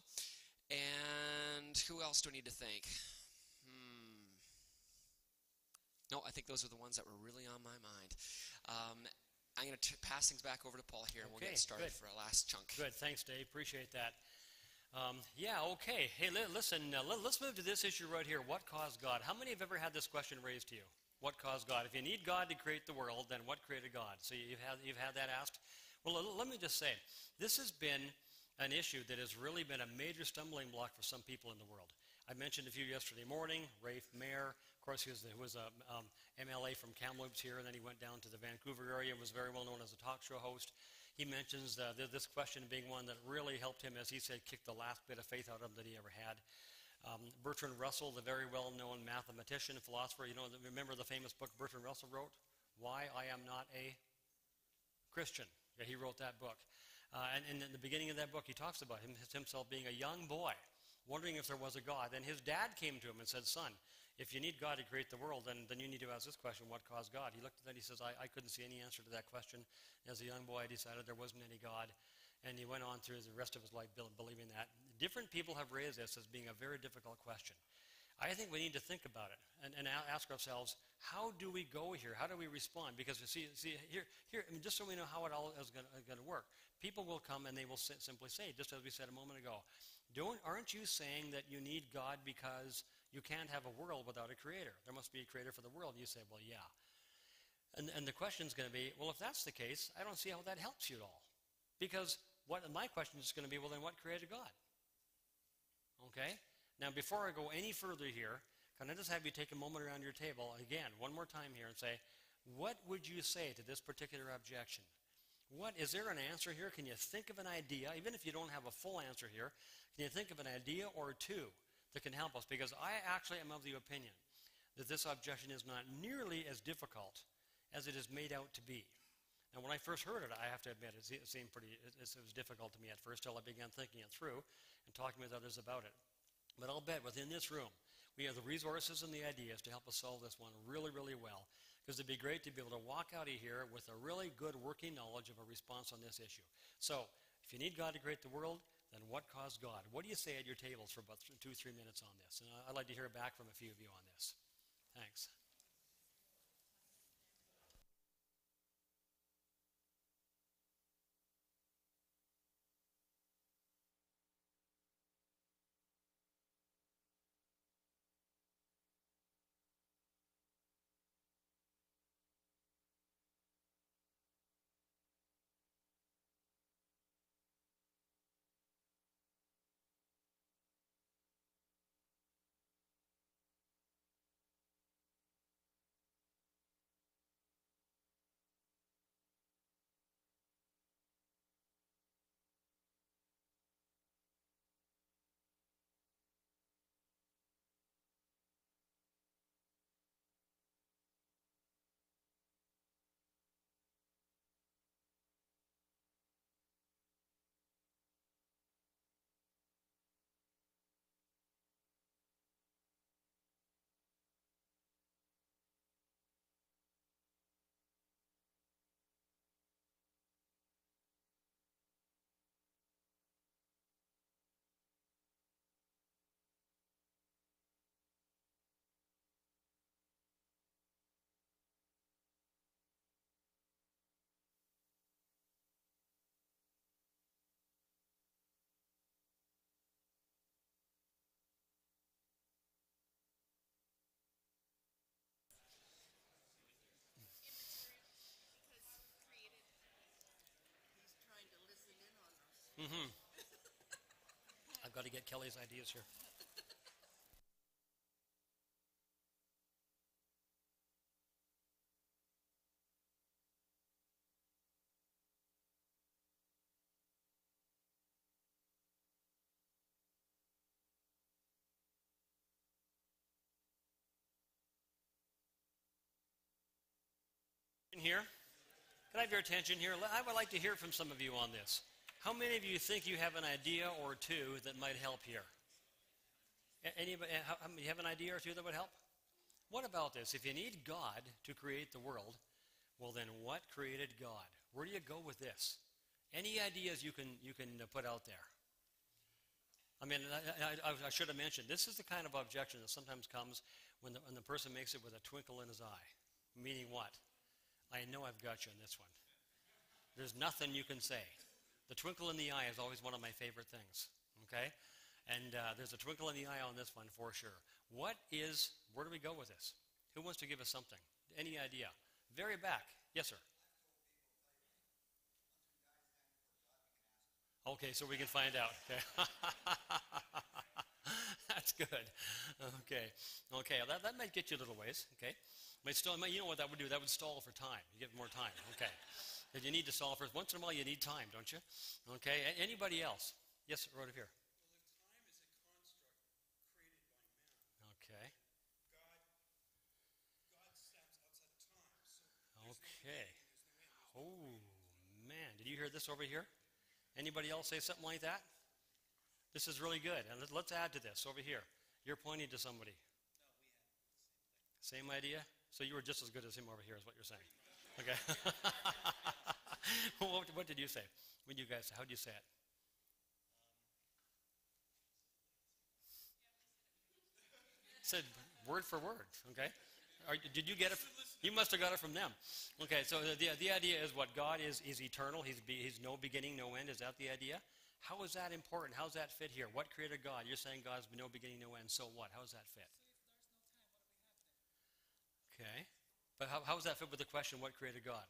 And who else do I need to thank? No, I think those are the ones that were really on my mind. I'm going to pass things back over to Paul here, and we'll get started for our last chunk. Good. Thanks, Dave. Appreciate that. Okay. Hey, listen, let's move to this issue right here. What caused God? How many have ever had this question raised to you? What caused God? If you need God to create the world, then what created God? So you've had that asked? Well, let me just say, this has been an issue that has really been a major stumbling block for some people in the world. I mentioned a few yesterday morning. Rafe Mayer, of course, he was a MLA from Kamloops here, and then he went down to the Vancouver area and was very well known as a talk show host. He mentions this question being one that really helped him, as he said, kick the last bit of faith out of him that he ever had. Bertrand Russell, the very well-known mathematician and philosopher, remember the famous book Bertrand Russell wrote, Why I Am Not a Christian? Yeah, he wrote that book. And in the beginning of that book, he talks about himself being a young boy, wondering if there was a God. And his dad came to him and said, son, if you need God to create the world, then you need to ask this question, what caused God? He looked at that, he says, I couldn't see any answer to that question. As a young boy, I decided there wasn't any God. And he went on through the rest of his life believing that. Different people have raised this as being a very difficult question. I think we need to think about it and ask ourselves, how do we go here? How do we respond? Because you see here, I mean, just so we know how it all is going to work, people will come and they will simply say, just as we said a moment ago, aren't you saying that you need God because you can't have a world without a creator? There must be a creator for the world. And you say, well, yeah. And the question is going to be, well, if that's the case, I don't see how that helps you at all. Because my question is going to be, well, then what created God? Okay? Now, before I go any further here, can I just have you take a moment around your table, again, one more time here, and say, what would you say to this particular objection? Is there an answer here? Can you think of an idea, even if you don't have a full answer here, can you think of an idea or two that can help us? Because I actually am of the opinion that this objection is not nearly as difficult as it is made out to be. Now, when I first heard it, I have to admit, it was difficult to me at first till I began thinking it through and talking with others about it. But I'll bet within this room, we have the resources and the ideas to help us solve this one really, really well. Because it'd be great to be able to walk out of here with a really good working knowledge of a response on this issue. So, if you need God to create the world, then what caused God? What do you say at your tables for about 2-3 minutes on this? And I'd like to hear back from a few of you on this. Thanks. get Kelly's ideas here. In here, can I have your attention here? I would like to hear from some of you on this. How many of you think you have an idea or two that might help here? Anybody, you have an idea or two that would help? What about this? If you need God to create the world, well then what created God? Where do you go with this? Any ideas you can put out there? I mean, I should have mentioned, this is the kind of objection that sometimes comes when the person makes it with a twinkle in his eye. Meaning what? I know I've got you on this one. There's nothing you can say. The twinkle in the eye is always one of my favorite things, okay? And there's a twinkle in the eye on this one for sure. Where do we go with this? Who wants to give us something? Any idea? Very back. Yes, sir. Okay, so we can find out. Okay. That's good. Okay, that might get you a little ways, okay? You know what that would do? That would stall for time. You get more time, okay. You need to stall for, once in a while you need time, don't you? Okay, anybody else? Yes, right over here. Well, if time is a construct created by man, Okay. God stands outside of time, so Okay. Oh, man. Did you hear this over here? Anybody else say something like that? This is really good. And let's add to this over here. You're pointing to somebody. Same idea? So you were just as good as him over here is what you're saying. Okay. What did you say? How did you say it? Said word for word, okay? Did you get it? You must have got it from them. Okay, so the idea is what? God is eternal. He's no beginning, no end. Is that the idea? How is that important? How does that fit here? What created God? You're saying God's no beginning, no end. So what? How does that fit? Okay. But how does that fit with the question, what created God?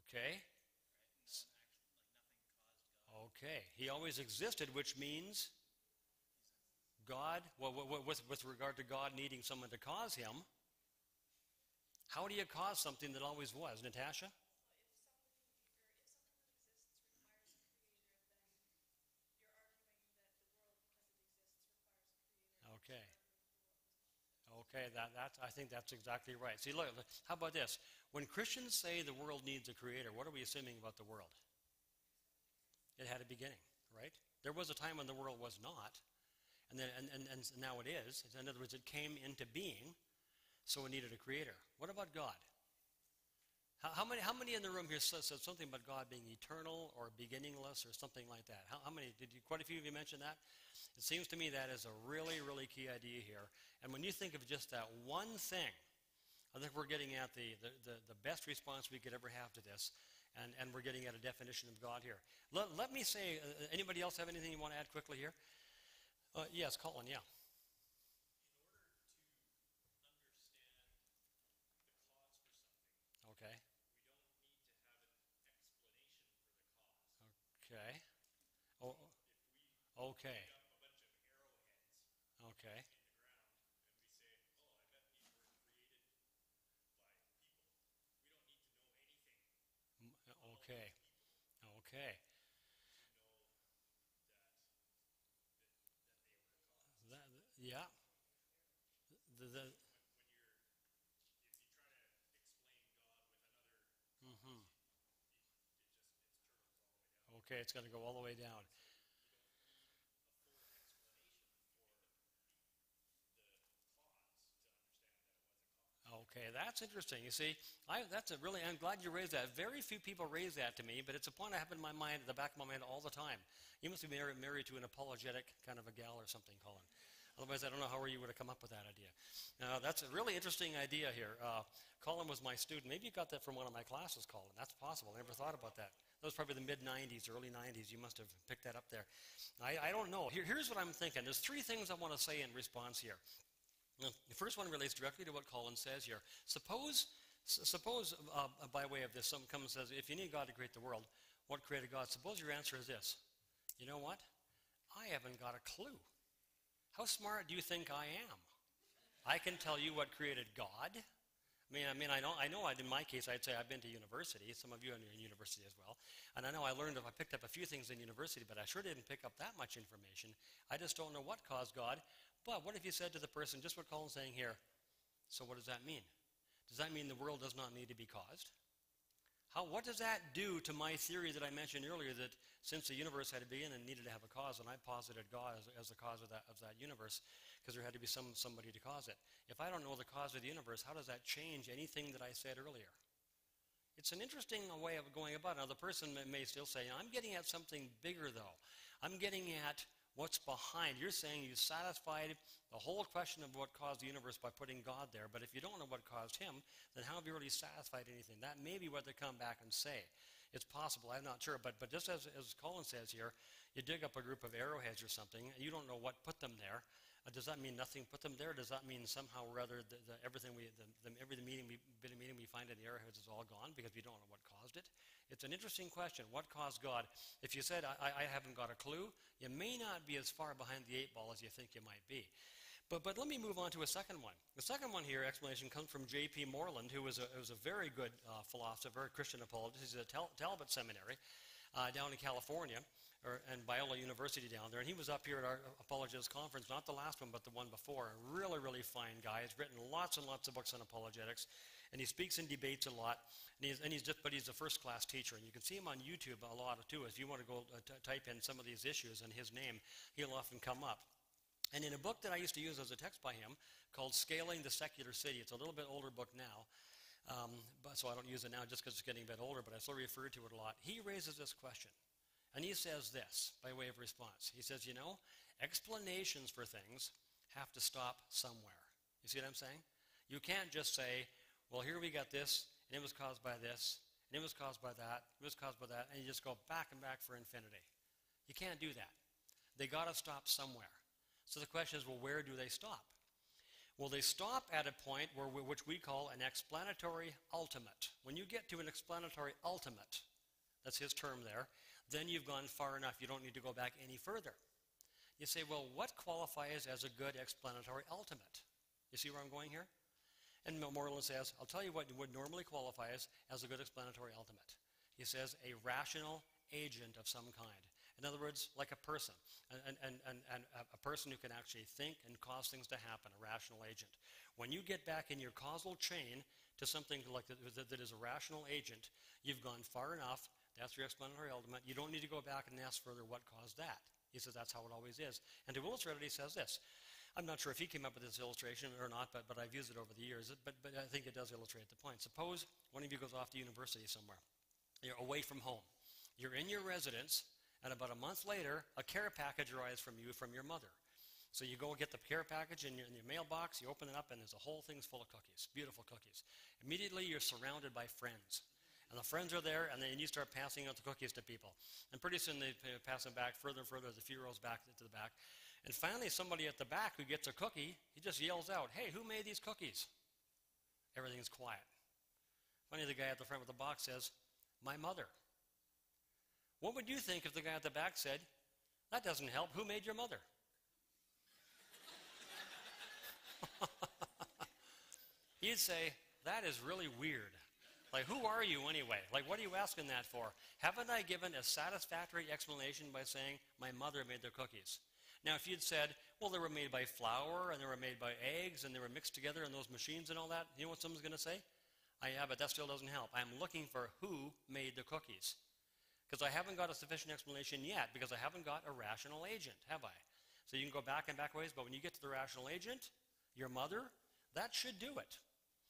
Okay. Okay. He always existed, which means God, well, with regard to God needing someone to cause him, how do you cause something that always was? Natasha? Okay. Okay, I think that's exactly right. See, look, how about this? When Christians say the world needs a creator, what are we assuming about the world? It had a beginning, right? There was a time when the world was not, and now it is. In other words, it came into being, so it needed a creator. What about God? How many in the room here said something about God being eternal or beginningless or something like that? How many? Quite a few of you mention that? It seems to me that is a really, really key idea here. And when you think of just that one thing, I think we're getting at the best response we could ever have to this, and we're getting at a definition of God here. Let me say, anybody else have anything you want to add quickly here? Yes, Colin, yeah. Okay. Okay. Oh, okay. Okay. Okay. Okay. Yeah. Mhm. Okay, it's going to go all the way down. Okay, that's interesting. You see, I'm glad you raised that. Very few people raise that to me, but it's a point I have in my mind, at the back of my mind all the time. You must be married to an apologetic kind of a gal or something, Colin. Otherwise, I don't know how you would have come up with that idea. That's a really interesting idea here. Colin was my student. Maybe you got that from one of my classes, Colin. That's possible. I never thought about that. That was probably the mid-'90s, early '90s. You must have picked that up there. I don't know. Here's what I'm thinking. There's three things I want to say in response here. The first one relates directly to what Colin says here. Suppose by way of this, someone comes and says, if you need God to create the world, What created God? Suppose your answer is this. You know what? I haven't got a clue. How smart do you think I am? I can tell you what created God. I know in my case, I'd say I've been to university. Some of you are in university as well. And I know I picked up a few things in university, but I sure didn't pick up that much information. I just don't know what caused God. But what if you said to the person, just what Colin's saying here, so what does that mean? Does that mean the world does not need to be caused? What does that do to my theory that I mentioned earlier, that since the universe had to begin and needed to have a cause, and I posited God as the cause of that universe, because there had to be somebody to cause it. If I don't know the cause of the universe, how does that change anything that I said earlier? It's an interesting way of going about it. Now, the person may still say, I'm getting at something bigger, though. I'm getting at what's behind. You're saying you satisfied the whole question of what caused the universe by putting God there, but if you don't know what caused him, then how have you really satisfied anything? That may be what they come back and say. It's possible, I'm not sure, but just as Colin says here, you dig up a group of arrowheads or something, and you don't know what put them there. Does that mean nothing put them there? Does that mean somehow or other every meeting we find in the arrowheads is all gone because we don't know what caused it? It's an interesting question. What caused God? If you said, I haven't got a clue, you may not be as far behind the 8 ball as you think you might be. But let me move on to a second one. The second one here, explanation, comes from J.P. Moreland, who was a very good philosopher, Christian apologist. He's at Talbot Seminary down in California, and Biola University down there. And he was up here at our apologetics conference, not the last one, but the one before. A really, really fine guy. He's written lots and lots of books on apologetics, and he speaks and debates a lot. But he's a first-class teacher, and you can see him on YouTube a lot too. If you want to go type in some of these issues and his name, he'll often come up. And in a book that I used to use as a text by him called Scaling the Secular City, it's a little bit older book now, so I don't use it now just because it's getting a bit older, but I still refer to it a lot. He raises this question, and he says this by way of response. He says, explanations for things have to stop somewhere. You see what I'm saying? You can't just say, well, here we got this, and it was caused by this, and it was caused by that, it was caused by that, and you just go back and back for infinity. You can't do that. They got to stop somewhere. So the question is, well, where do they stop? Well, they stop at a point which we call an explanatory ultimate. When you get to an explanatory ultimate, that's his term there, then you've gone far enough. You don't need to go back any further. You say, well, what qualifies as a good explanatory ultimate? You see where I'm going here? And Moreland says, I'll tell you what normally qualifies as a good explanatory ultimate. He says, a rational agent of some kind. In other words, like a person, and a person who can actually think and cause things to happen, a rational agent. When you get back in your causal chain to something like that is a rational agent, you've gone far enough. That's your explanatory ultimate. You don't need to go back and ask further what caused that. He says that's how it always is. And to illustrate it, he says this. I'm not sure if he came up with this illustration or not, but I've used it over the years. But I think it does illustrate the point. Suppose one of you goes off to university somewhere. You're away from home. You're in your residence. And about a month later, a care package arrives from your mother. So you go get the care package in your mailbox, you open it up, and there's a whole thing's full of cookies, beautiful cookies. Immediately, you're surrounded by friends. And the friends are there, and then you start passing out the cookies to people. And pretty soon, they pass them back further and further as a few rows back to the back. And finally, somebody at the back who gets a cookie, he just yells out, hey, who made these cookies? Everything's quiet. Finally, the guy at the front with the box says, my mother. What would you think if the guy at the back said, that doesn't help, who made your mother? He'd say, that is really weird. Like, who are you anyway? Like, what are you asking that for? Haven't I given a satisfactory explanation by saying, my mother made their cookies? Now, if you'd said, well, they were made by flour, and they were made by eggs, and they were mixed together in those machines and all that, you know what someone's going to say? Yeah, but that still doesn't help. I'm looking for who made the cookies. Because I haven't got a sufficient explanation yet, because I haven't got a rational agent, have I? So you can go back and back ways, but when you get to the rational agent, your mother, that should do it.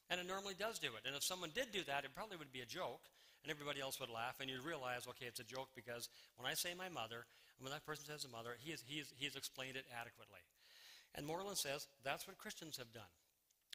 And it normally does do it. And if someone did do that, it probably would be a joke, and everybody else would laugh, and you'd realize, okay, it's a joke because when I say my mother, and when that person says a mother, he's explained it adequately. And Moreland says that's what Christians have done.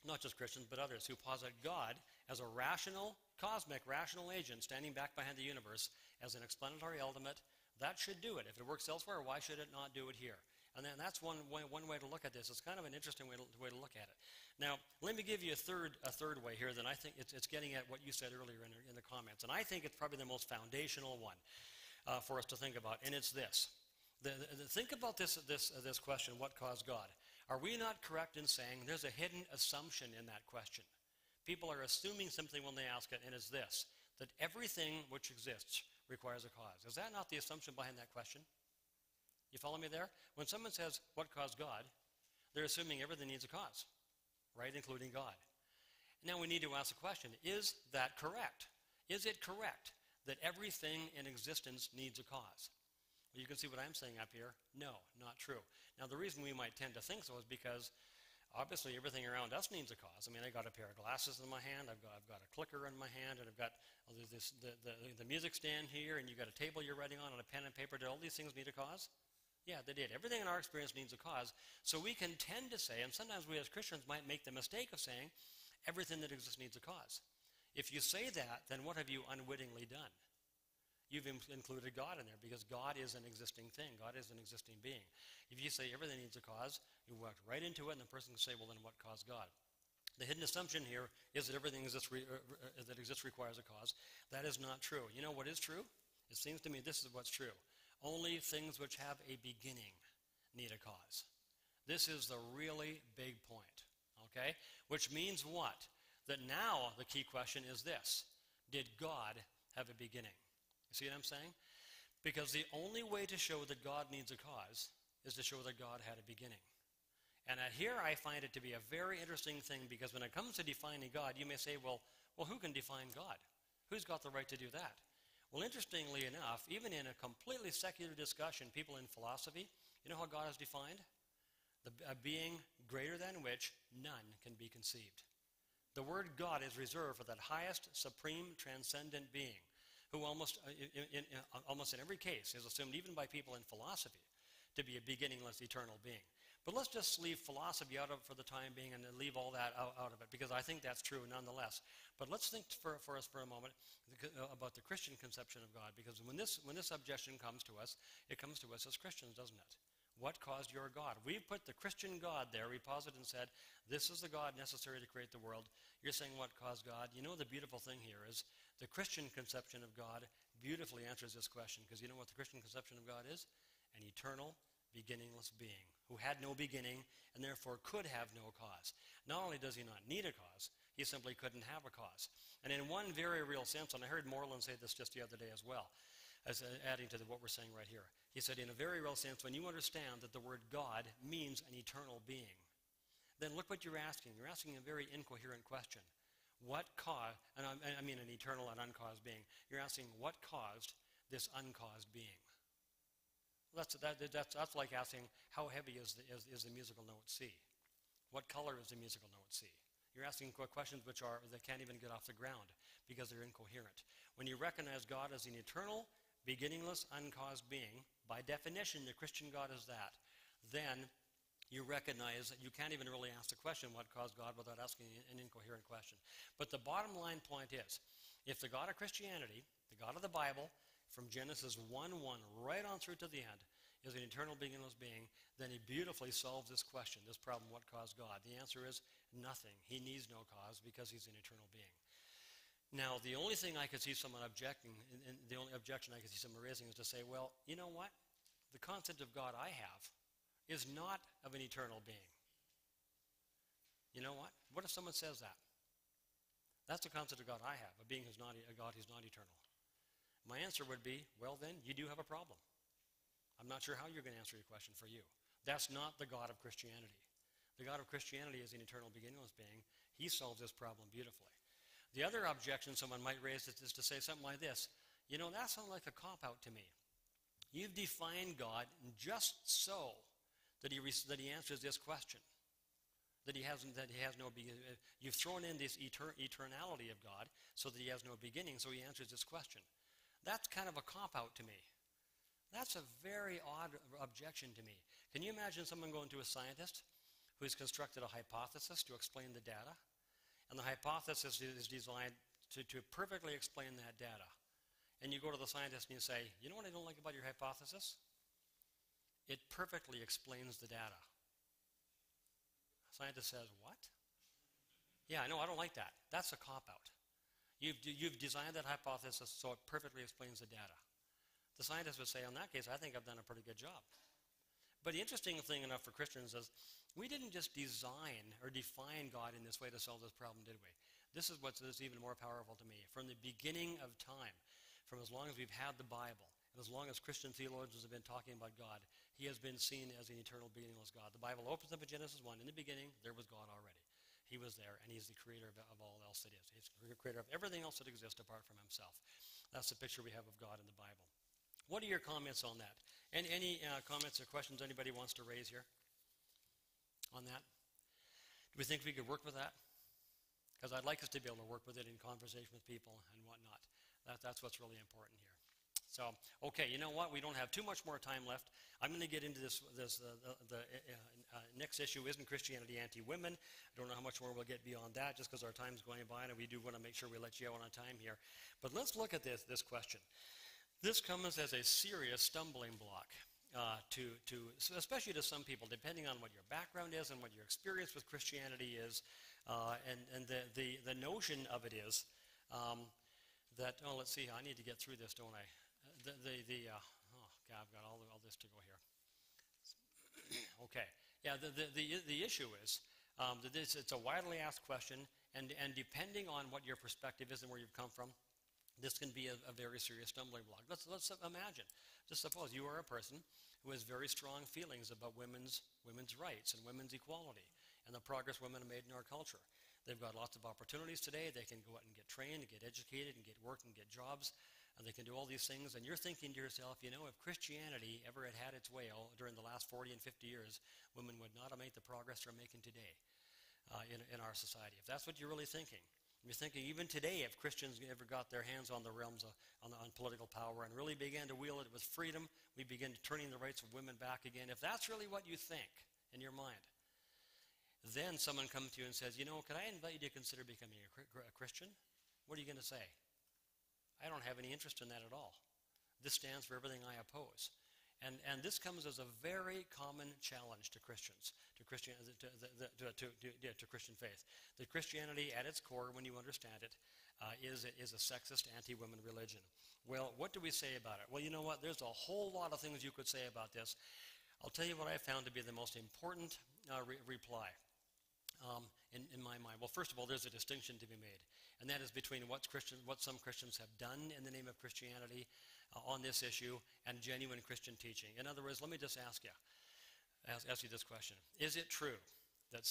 Not just Christians, but others who posit God as a rational, cosmic, rational agent standing back behind the universe as an explanatory ultimate. That should do it. If it works elsewhere, why should it not do it here? And then that's one way to look at this. It's kind of an interesting way to look at it. Now, let me give you a third way here. Then I think it's getting at what you said earlier in the comments, and I think it's probably the most foundational one. for us to think about, and it's this. Think about this question, what caused God? Are we not correct in saying there's a hidden assumption in that question? People are assuming something when they ask it, and it's this, that everything which exists requires a cause. Is that not the assumption behind that question? You follow me there? When someone says, what caused God, they're assuming everything needs a cause, right, including God. Now we need to ask the question, is that correct? Is it correct that everything in existence needs a cause? Well, you can see what I'm saying up here. No, not true. Now the reason we might tend to think so is because obviously everything around us needs a cause. I mean, I got a pair of glasses in my hand, I've got a clicker in my hand, and I've got the music stand here, and you've got a table you're writing on and a pen and paper. Did all these things need a cause? Yeah, they did. Everything in our experience needs a cause. So we can tend to say, and sometimes we as Christians might make the mistake of saying, everything that exists needs a cause. If you say that, then what have you unwittingly done? You've included God in there because God is an existing thing. God is an existing being. If you say everything needs a cause, you walk right into it, and the person can say, well, then what caused God? The hidden assumption here is that everything that exists requires a cause. That is not true. You know what is true? It seems to me this is what's true. Only things which have a beginning need a cause. This is the really big point, okay? Which means what? That now the key question is this. Did God have a beginning? You see what I'm saying? Because the only way to show that God needs a cause is to show that God had a beginning. And here I find it to be a very interesting thing, because when it comes to defining God, you may say, well, who can define God? Who's got the right to do that? Well, interestingly enough, even in a completely secular discussion, people in philosophy, you know how God is defined? A being greater than which none can be conceived. The word God is reserved for that highest, supreme, transcendent being, who almost in every case is assumed, even by people in philosophy, to be a beginningless, eternal being. But let's just leave philosophy out of it for the time being and leave all that out of it, because I think that's true nonetheless. But let's think for us for a moment about the Christian conception of God, because when this objection comes to us, it comes to us as Christians, doesn't it? What caused your God? We put the Christian God there, we paused it and said, this is the God necessary to create the world. You're saying what caused God? You know, the beautiful thing here is the Christian conception of God beautifully answers this question, because you know what the Christian conception of God is? An eternal, beginningless being who had no beginning and therefore could have no cause. Not only does he not need a cause, he simply couldn't have a cause. And in one very real sense, and I heard Moreland say this just the other day as well, as adding to what we're saying right here, he said, in a very real sense, when you understand that the word God means an eternal being, then look what you're asking. You're asking a very incoherent question. What caused, and I mean an eternal and uncaused being, you're asking what caused this uncaused being? That's like asking, how heavy is the musical note C? What color is the musical note C? You're asking questions that can't even get off the ground because they're incoherent. When you recognize God as an eternal, beginningless, uncaused being, by definition, the Christian God is that, then you recognize that you can't even really ask the question, what caused God, without asking an incoherent question. But the bottom line point is, if the God of Christianity, the God of the Bible, from Genesis 1:1 right on through to the end, is an eternal, beginningless being, then he beautifully solves this question, this problem, what caused God? The answer is nothing. He needs no cause because he's an eternal being. Now, the only thing I could see someone objecting, and the only objection I could see someone raising is to say, well, you know what? The concept of God I have is not of an eternal being. You know what? What if someone says that? That's the concept of God I have, a being who's not a God who's not eternal. My answer would be, well then, you do have a problem. I'm not sure how you're going to answer your question for you. That's not the God of Christianity. The God of Christianity is an eternal, beginningless being. He solves this problem beautifully. The other objection someone might raise is to say something like this. You know, that sounds like a cop-out to me. You've defined God just so that he answers this question. That he has no beginning. You've thrown in this eternality of God so that he has no beginning, so he answers this question. That's kind of a cop-out to me. That's a very odd objection to me. Can you imagine someone going to a scientist who's constructed a hypothesis to explain the data? And the hypothesis is designed to perfectly explain that data. And you go to the scientist and you say, you know what I don't like about your hypothesis? It perfectly explains the data. The scientist says, what? Yeah, I know, I don't like that. That's a cop-out. You've designed that hypothesis so it perfectly explains the data. The scientists would say, in that case, I think I've done a pretty good job. But the interesting thing enough for Christians is we didn't just design or define God in this way to solve this problem, did we? This is what's even more powerful to me. From the beginning of time, from as long as we've had the Bible, and as long as Christian theologians have been talking about God, he has been seen as an eternal beginningless God. The Bible opens up in Genesis 1. In the beginning, there was God already. He was there, and he's the creator of all else that is. He's the creator of everything else that exists apart from himself. That's the picture we have of God in the Bible. What are your comments on that? And any comments or questions anybody wants to raise here on that? Do we think we could work with that? Because I'd like us to be able to work with it in conversation with people and whatnot. That's what's really important here. So, okay, you know what? We don't have too much more time left. I'm going to get into this. The next issue isn't Christianity anti-women. I don't know how much more we'll get beyond that just because our time's going by, and we do want to make sure we let you out on time here. But let's look at this question. This comes as a serious stumbling block especially to some people, depending on what your background is and what your experience with Christianity is. And the notion of it is that, let's see, I need to get through this, don't I? I've got all this to go here. Okay, yeah, the issue is that it's a widely asked question, and depending on what your perspective is and where you've come from, this can be a very serious stumbling block. Let's imagine, just suppose you are a person who has very strong feelings about women's rights and women's equality and the progress women have made in our culture. They've got lots of opportunities today. They can go out and get trained and get educated and get work and get jobs. And they can do all these things. And you're thinking to yourself, if Christianity ever had its way during the last 40 and 50 years, women would not have made the progress they're making today in our society. If that's what you're really thinking. You're thinking even today, if Christians ever got their hands on the realms on political power and really began to wield it with freedom, we begin turning the rights of women back again. If that's really what you think in your mind, then someone comes to you and says, can I invite you to consider becoming a Christian? What are you going to say? I don't have any interest in that at all. This stands for everything I oppose. And this comes as a very common challenge to Christians, to Christian faith. That Christianity, at its core, when you understand it, is a sexist, anti-women religion. Well, what do we say about it? Well, you know what? There's a whole lot of things you could say about this. I'll tell you what I found to be the most important reply in my mind. Well, first of all, there's a distinction to be made, and that is between what some Christians have done in the name of Christianity on this issue and genuine Christian teaching. In other words, let me just ask you this question. Is it true that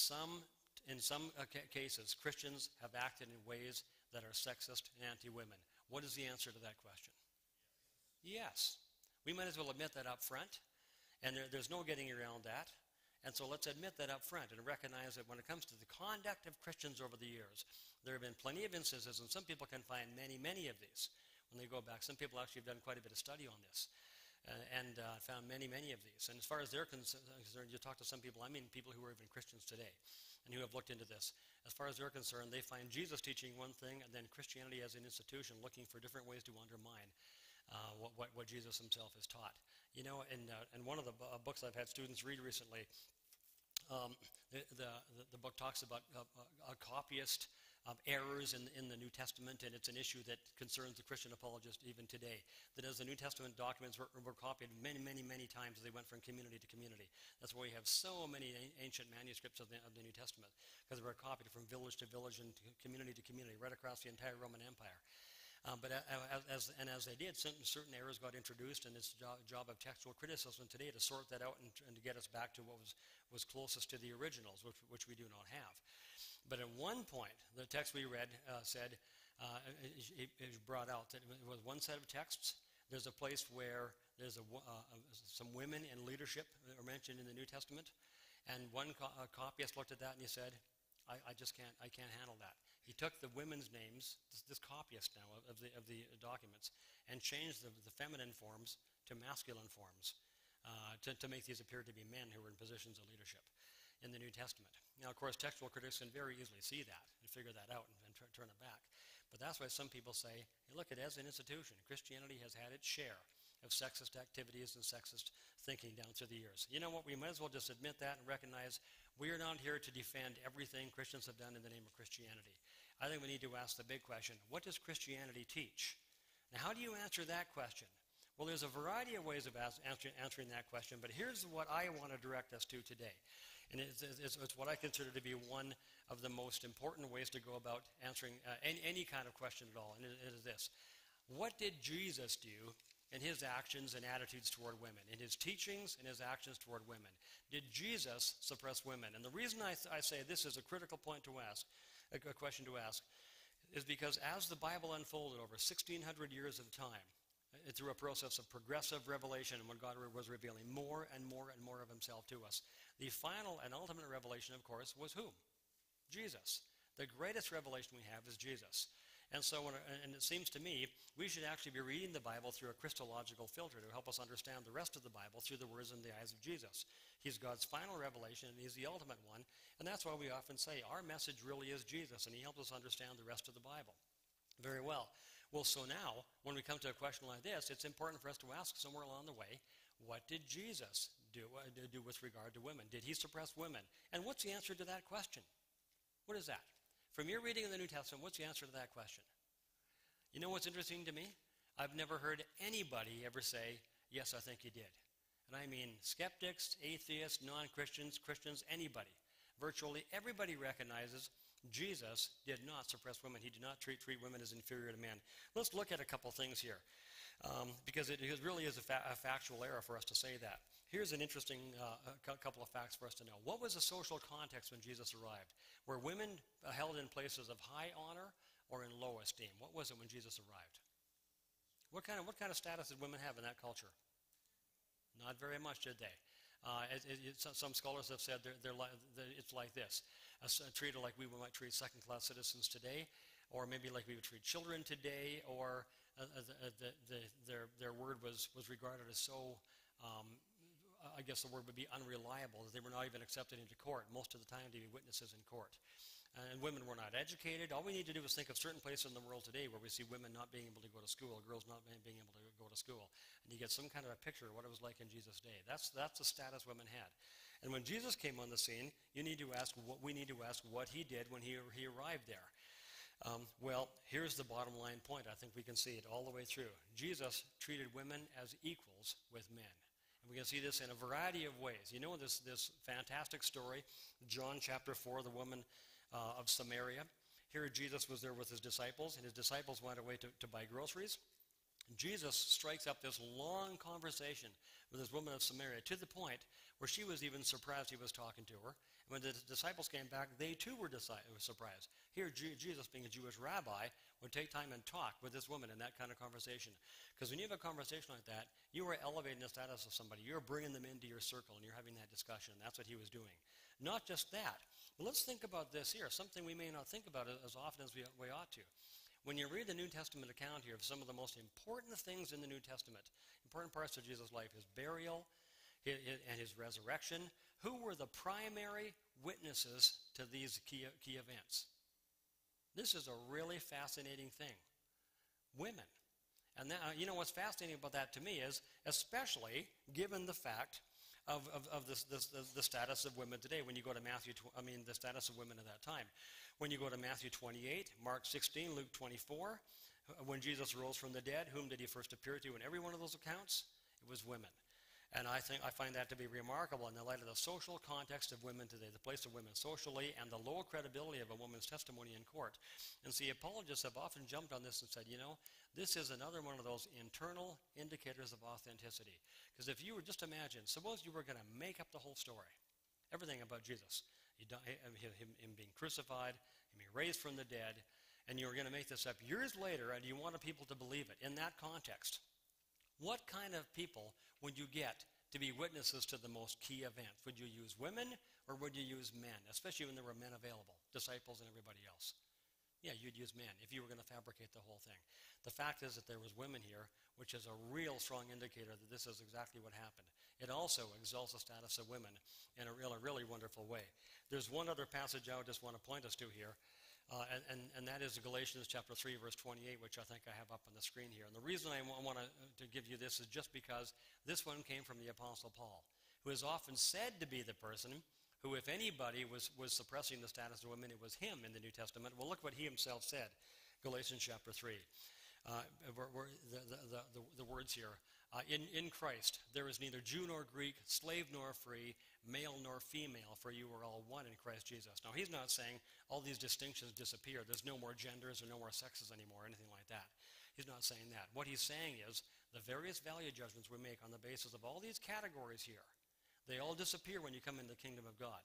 in some cases, Christians have acted in ways that are sexist and anti-women? What is the answer to that question? Yes. We might as well admit that up front, and there's no getting around that. And so let's admit that up front and recognize that when it comes to the conduct of Christians over the years, there have been plenty of instances, and some people can find many, many of these when they go back. Some people actually have done quite a bit of study on this and found many, many of these. And as far as they're concerned, you talk to some people, I mean people who are even Christians today and who have looked into this. As far as they're concerned, they find Jesus teaching one thing and then Christianity as an institution looking for different ways to undermine what Jesus himself has taught. In one of the books I've had students read recently, the book talks about a copyist errors in the New Testament, and it's an issue that concerns the Christian apologist even today. That as the New Testament documents were copied many, many, many times as they went from community to community. That's why we have so many ancient manuscripts of the New Testament, because they were copied from village to village and community to community, right across the entire Roman Empire. But as they did, certain errors got introduced, and it's the job of textual criticism today to sort that out and to get us back to what was closest to the originals, which we do not have. But at one point, the text we read said, it brought out that it was one set of texts. There's a place where there's some women in leadership that are mentioned in the New Testament, and one copyist looked at that and he said, I can't handle that. He took the women's names, this copyist now of the documents, and changed the feminine forms to masculine forms to make these appear to be men who were in positions of leadership in the New Testament. Now, of course, textual critics can very easily see that and figure that out and turn it back. But that's why some people say, hey, look, it as an institution, Christianity has had its share of sexist activities and sexist thinking down through the years. You know what? We might as well just admit that and recognize we are not here to defend everything Christians have done in the name of Christianity. I think we need to ask the big question, what does Christianity teach? Now, how do you answer that question? Well, there's a variety of ways of answering that question, but here's what I want to direct us to today. And it's what I consider to be one of the most important ways to go about answering any kind of question at all, and it is this. What did Jesus do in his actions and attitudes toward women, in his teachings and his actions toward women? Did Jesus suppress women? And the reason I say this is a critical point to ask, a question to ask, is because as the Bible unfolded over 1,600 years of time, through a process of progressive revelation, when God was revealing more and more and more of himself to us, the final and ultimate revelation, of course, was whom? Jesus. The greatest revelation we have is Jesus. And so, and it seems to me, we should actually be reading the Bible through a Christological filter to help us understand the rest of the Bible through the words and the eyes of Jesus. He's God's final revelation, and he's the ultimate one. And that's why we often say our message really is Jesus, and he helps us understand the rest of the Bible. Very well. Well, so now, when we come to a question like this, it's important for us to ask somewhere along the way, what did Jesus do with regard to women? Did he suppress women? And what's the answer to that question? What is that? From your reading of the New Testament, what's the answer to that question? You know what's interesting to me? I've never heard anybody ever say, yes, I think he did. And I mean skeptics, atheists, non-Christians, Christians, anybody. Virtually everybody recognizes Jesus did not suppress women. He did not treat women as inferior to men. Let's look at a couple things here, because it really is a factual error for us to say that. Here's an interesting couple of facts for us to know. What was the social context when Jesus arrived? Were women held in places of high honor or in low esteem? What was it when Jesus arrived? What kind of status did women have in that culture? Not very much, did they? Some scholars have said it's like this. Treated like we might treat second-class citizens today, or maybe like we would treat children today, or their word was regarded as so, I guess the word would be unreliable, that they were not even accepted into court, most of the time to be witnesses in court. And women were not educated. All we need to do is think of certain places in the world today where we see women not being able to go to school, girls not being able to go to school. And you get some kind of a picture of what it was like in Jesus' day. That's the status women had. And when Jesus came on the scene, we need to ask what he did when he arrived there. Well, here's the bottom line point. I think we can see it all the way through. Jesus treated women as equals with men. And we can see this in a variety of ways. You know this fantastic story, John chapter 4, the woman of Samaria. Here Jesus was there with his disciples, and his disciples went away to buy groceries. Jesus strikes up this long conversation with this woman of Samaria to the point where she was even surprised he was talking to her. And when the disciples came back, they too were surprised. Here, Jesus, being a Jewish rabbi, would take time and talk with this woman in that kind of conversation. Because when you have a conversation like that, you are elevating the status of somebody. You're bringing them into your circle, and you're having that discussion. That's what he was doing. Not just that. But let's think about this here, something we may not think about as often as we ought to. When you read the New Testament account here of some of the most important things in the New Testament, important parts of Jesus' life, his burial and his resurrection, who were the primary witnesses to these key events? This is a really fascinating thing. Women. And that, you know what's fascinating about that to me is, especially given the fact of the status of women today. When you go to the status of women at that time. When you go to Matthew 28, Mark 16, Luke 24, when Jesus rose from the dead, whom did he first appear to in every one of those accounts? It was women. And I find that to be remarkable in the light of the social context of women today, the place of women socially, and the low credibility of a woman's testimony in court. And see, apologists have often jumped on this and said, you know, this is another one of those internal indicators of authenticity. Because if you were, just imagine, suppose you were going to make up the whole story, everything about Jesus, him being crucified, him being raised from the dead, and you were going to make this up years later, and you wanted people to believe it in that context. What kind of people would you get to be witnesses to the most key event? Would you use women or would you use men, especially when there were men available, disciples and everybody else? Yeah, you'd use men if you were going to fabricate the whole thing. The fact is that there was women here, which is a real strong indicator that this is exactly what happened. It also exalts the status of women in a really wonderful way. There's one other passage I would just want to point us to here, and that is Galatians chapter 3, verse 28, which I think I have up on the screen here. And the reason I want to give you this is just because this one came from the Apostle Paul, who is often said to be the person who, if anybody was suppressing the status of women, it was him in the New Testament. Well, look what he himself said, Galatians chapter 3. The words here, In Christ, there is neither Jew nor Greek, slave nor free, male nor female, for you are all one in Christ Jesus. Now, he's not saying all these distinctions disappear. There's no more genders or no more sexes anymore, anything like that. He's not saying that. What he's saying is the various value judgments we make on the basis of all these categories here, they all disappear when you come into the kingdom of God.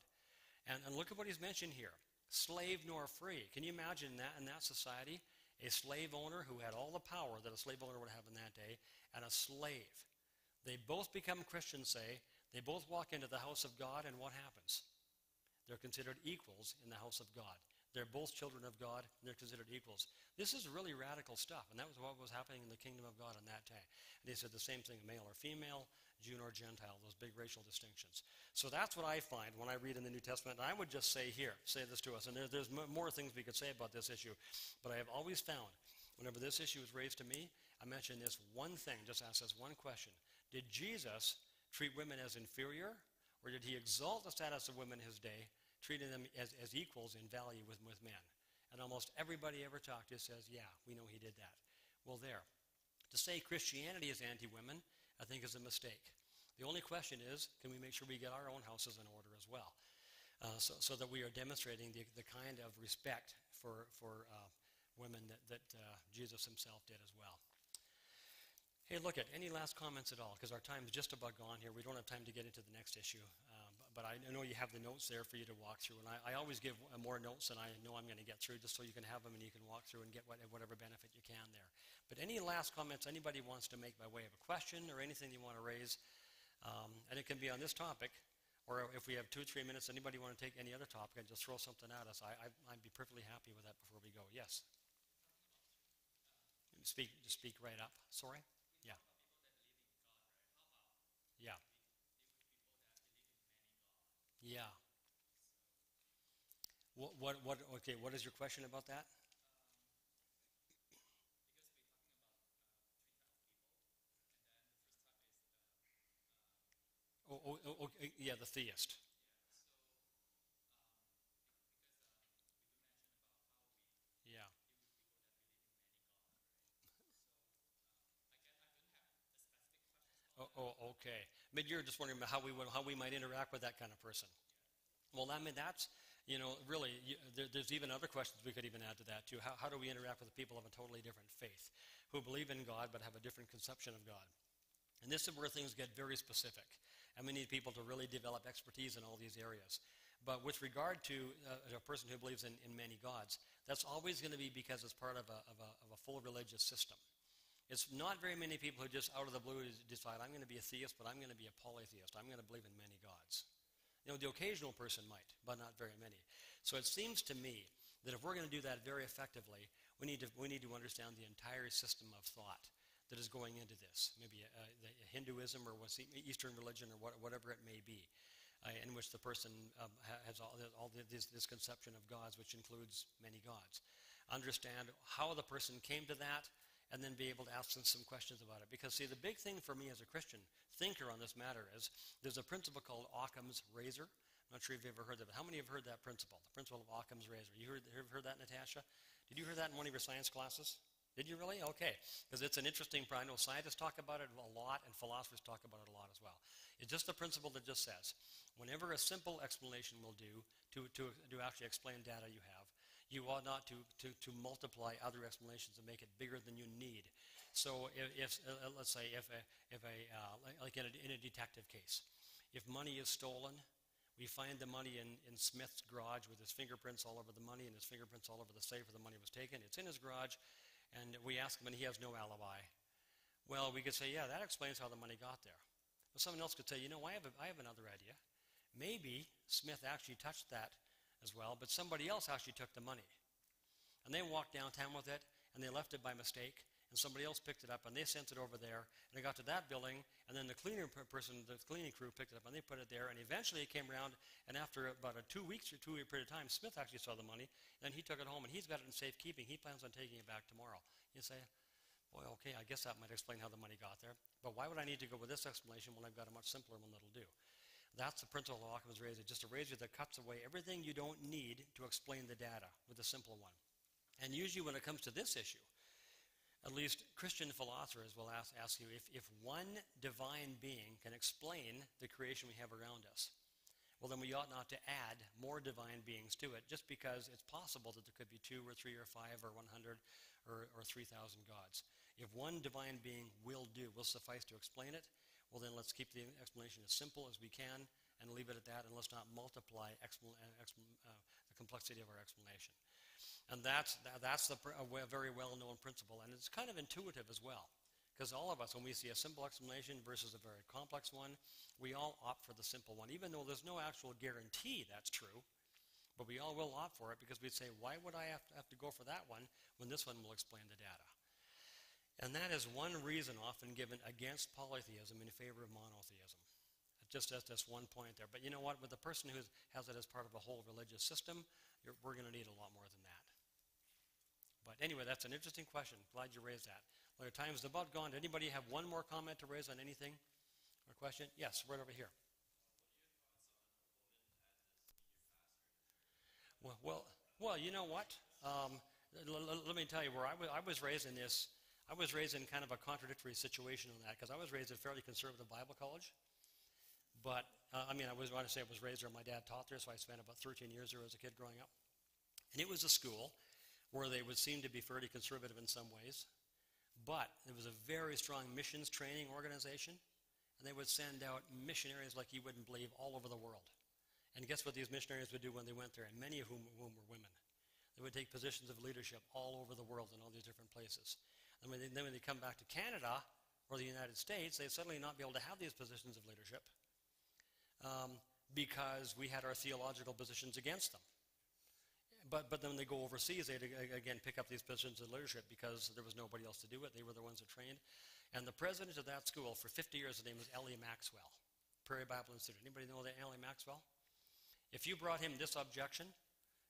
And look at what he's mentioned here. Slave nor free. Can you imagine that in that society? A slave owner who had all the power that a slave owner would have in that day, and a slave. They both become Christians, say. They both walk into the house of God, and what happens? They're considered equals in the house of God. They're both children of God, and they're considered equals. This is really radical stuff, and that was what was happening in the kingdom of God in that day. And he said the same thing, male or female, Jew or Gentile, those big racial distinctions. So that's what I find when I read in the New Testament. And I would just say here, say this to us, and there's more things we could say about this issue, but I have always found whenever this issue is raised to me, I mention this one thing, just ask this one question. Did Jesus treat women as inferior, or did he exalt the status of women in his day, treating them as equals in value with men? And almost everybody ever talked to says, yeah, we know he did that. Well, there. To say Christianity is anti-women, I think is a mistake. The only question is, can we make sure we get our own houses in order as well? So that we are demonstrating the kind of respect for women that Jesus himself did as well. Hey, look at any last comments at all, because our time is just about gone here. We don't have time to get into the next issue, but I know you have the notes there for you to walk through, and I always give more notes than I know I'm going to get through, just so you can have them and you can walk through and get whatever benefit you can there. But any last comments anybody wants to make by way of a question or anything you want to raise, and it can be on this topic, or if we have 2 or 3 minutes, anybody want to take any other topic and just throw something at us, I'd be perfectly happy with that before we go. Yes? Just speak right up. Sorry? Yeah. Yeah. Yeah. What is your question about that? Yeah, the theist. Yeah. Okay. But you're just wondering about how we might interact with that kind of person. Well, I mean, that's, really, there's even other questions we could even add to that, too. How do we interact with people of a totally different faith, who believe in God but have a different conception of God? And this is where things get very specific, and we need people to really develop expertise in all these areas. But with regard to a person who believes in many gods, that's always going to be because it's part of a full religious system. It's not very many people who just out of the blue decide, I'm going to be a theist, but I'm going to be a polytheist. I'm going to believe in many gods. The occasional person might, but not very many. So it seems to me that if we're going to do that very effectively, we need to understand the entire system of thought that is going into this. Maybe the Hinduism or what's the Eastern religion or whatever it may be, in which the person has all this conception of gods, which includes many gods. Understand how the person came to that, and then be able to ask them some questions about it. Because, see, the big thing for me as a Christian thinker on this matter is there's a principle called Occam's razor. I'm not sure if you've ever heard of it. How many have heard that principle, the principle of Occam's razor? You heard that, Natasha? Did you hear that in one of your science classes? Did you really? Okay. Because it's an interesting, I know scientists talk about it a lot, and philosophers talk about it a lot as well. It's just a principle that just says, whenever a simple explanation will do to actually explain data you have, you ought not to multiply other explanations and make it bigger than you need. So if let's say like in a detective case, if money is stolen, we find the money in Smith's garage with his fingerprints all over the money and his fingerprints all over the safe where the money was taken. It's in his garage, and we ask him, and he has no alibi. Well, we could say, yeah, that explains how the money got there. But someone else could say, I have another idea. Maybe Smith actually touched that as well, but somebody else actually took the money. And they walked downtown with it, and they left it by mistake, and somebody else picked it up, and they sent it over there, and it got to that building, and then the cleaning crew picked it up, and they put it there, and eventually it came around, and after about a 2 weeks or 2 week period of time, Smith actually saw the money, and he took it home, and he's got it in safekeeping. He plans on taking it back tomorrow. You say, well, okay, I guess that might explain how the money got there, but why would I need to go with this explanation when I've got a much simpler one that'll do? That's the principle of Occam's razor, just a razor that cuts away everything you don't need to explain the data with a simple one. And usually when it comes to this issue, At least Christian philosophers will ask you if one divine being can explain the creation we have around us, well, then we ought not to add more divine beings to it just because it's possible that there could be 2 or 3 or 5 or 100 or 3,000 gods. If one divine being will suffice to explain it, well, then let's keep the explanation as simple as we can and leave it at that, and let's not multiply the complexity of our explanation. And that's a very well-known principle, and it's kind of intuitive as well, because all of us, when we see a simple explanation versus a very complex one, we all opt for the simple one, even though there's no actual guarantee that's true, but we all will opt for it because we'd say, why would I have to go for that one when this one will explain the data? And that is one reason often given against polytheism in favor of monotheism. Just as this one point there. But you know what? With the person who has it as part of a whole religious system, we're going to need a lot more than that. But anyway, that's an interesting question. Glad you raised that. Well, your time's about gone. Anybody have one more comment to raise on anything or question? Yes, right over here. Well, you know what? Let me tell you where I was raised in this. I was raised in kind of a contradictory situation on that because I was raised at a fairly conservative Bible college. But, I want to say I was raised there. My dad taught there, so I spent about 13 years there as a kid growing up. And it was a school where they would seem to be fairly conservative in some ways. But it was a very strong missions training organization. And they would send out missionaries like you wouldn't believe all over the world. And guess what these missionaries would do when they went there? And many of whom were women. They would take positions of leadership all over the world in all these different places. And when they come back to Canada or the United States, they'd suddenly not be able to have these positions of leadership. Because we had our theological positions against them. But then when they go overseas, they'd again pick up these positions of leadership because there was nobody else to do it. They were the ones that trained. And the president of that school for 50 years, his name was Ellie Maxwell, Prairie Bible Institute. Anybody know that Ellie Maxwell? If you brought him this objection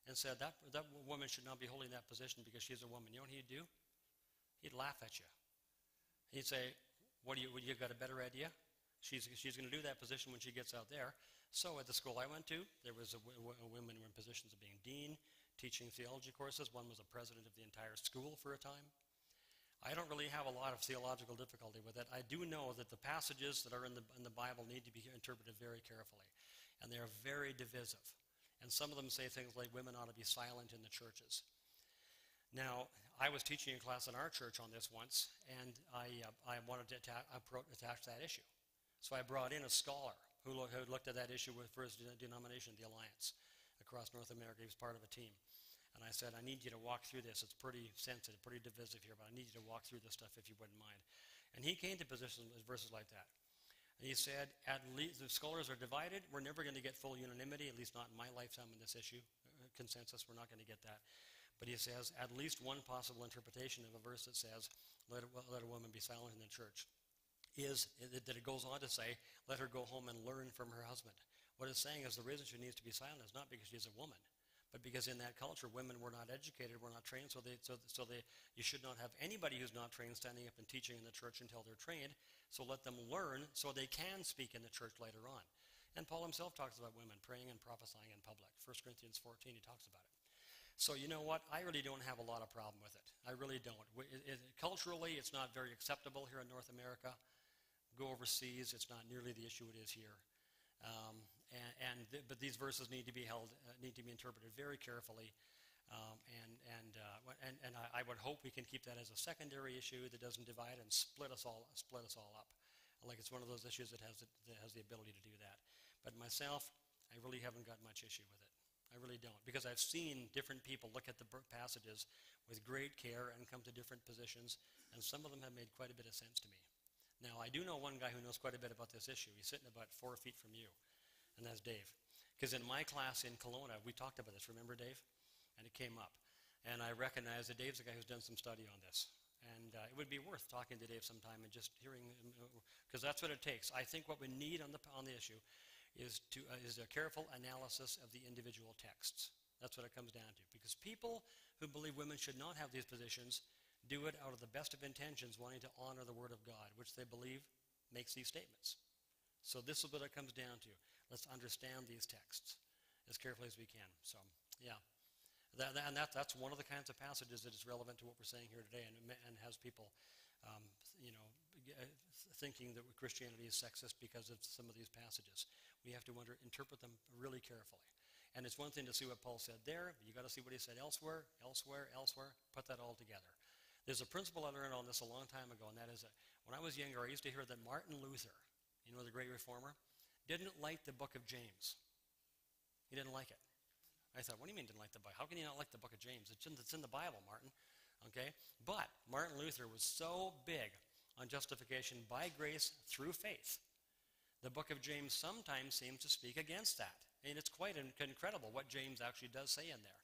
and said that woman should not be holding that position because she's a woman, you know what he'd do? He'd laugh at you. He'd say, "What do you got a better idea? She's going to do that position when she gets out there." So at the school I went to, there was a women who were in positions of being dean, teaching theology courses. One was a president of the entire school for a time. I don't really have a lot of theological difficulty with it. I do know that the passages that are in the Bible need to be interpreted very carefully, and they are very divisive. And some of them say things like women ought to be silent in the churches. Now, I was teaching a class in our church on this once, and I wanted to attach that issue. So I brought in a scholar who looked at that issue for his denomination, the Alliance, across North America. He was part of a team. And I said, I need you to walk through this. It's pretty sensitive, pretty divisive here, but I need you to walk through this stuff if you wouldn't mind. And he came to verses like that. And he said, at least the scholars are divided. We're never going to get full unanimity, at least not in my lifetime in this issue. Consensus, we're not going to get that. But he says, at least one possible interpretation of a verse that says, let a woman be silent in the church, is that it goes on to say, let her go home and learn from her husband. What it's saying is the reason she needs to be silent is not because she's a woman, but because in that culture, women were not educated, were not trained, so you should not have anybody who's not trained standing up and teaching in the church until they're trained, so let them learn so they can speak in the church later on. And Paul himself talks about women praying and prophesying in public. 1 Corinthians 14, he talks about it. So you know what? I really don't have a lot of problem with it. I really don't. Culturally, it's not very acceptable here in North America. Go overseas, it's not nearly the issue it is here. But these verses need to be interpreted very carefully, and I would hope we can keep that as a secondary issue that doesn't divide and split us all up. Like it's one of those issues that has the ability to do that. But myself, I really haven't got much issue with it. I really don't, because I've seen different people look at the passages with great care and come to different positions, and some of them have made quite a bit of sense to me. Now, I do know one guy who knows quite a bit about this issue. He's sitting about 4 feet from you, and that's Dave. Because in my class in Kelowna, we talked about this. Remember, Dave? And it came up. And I recognize that Dave's the guy who's done some study on this. And it would be worth talking to Dave sometime and just hearing, because that's what it takes. I think what we need on the issue is a careful analysis of the individual texts. That's what it comes down to. Because people who believe women should not have these positions do it out of the best of intentions, wanting to honor the Word of God, which they believe makes these statements. So this is what it comes down to. Let's understand these texts as carefully as we can. So, yeah. That's one of the kinds of passages that is relevant to what we're saying here today, and has people, thinking that Christianity is sexist because of some of these passages. We have to interpret them really carefully. And it's one thing to see what Paul said there, but you got to see what he said elsewhere, put that all together. There's a principle I learned on this a long time ago, and that is that when I was younger, I used to hear that Martin Luther, the great reformer, didn't like the book of James. He didn't like it. I thought, what do you mean didn't like the Bible? How can you not like the book of James? It's in the Bible, Martin. Okay? But Martin Luther was so big on justification by grace through faith. The book of James sometimes seems to speak against that. And it's quite incredible what James actually does say in there.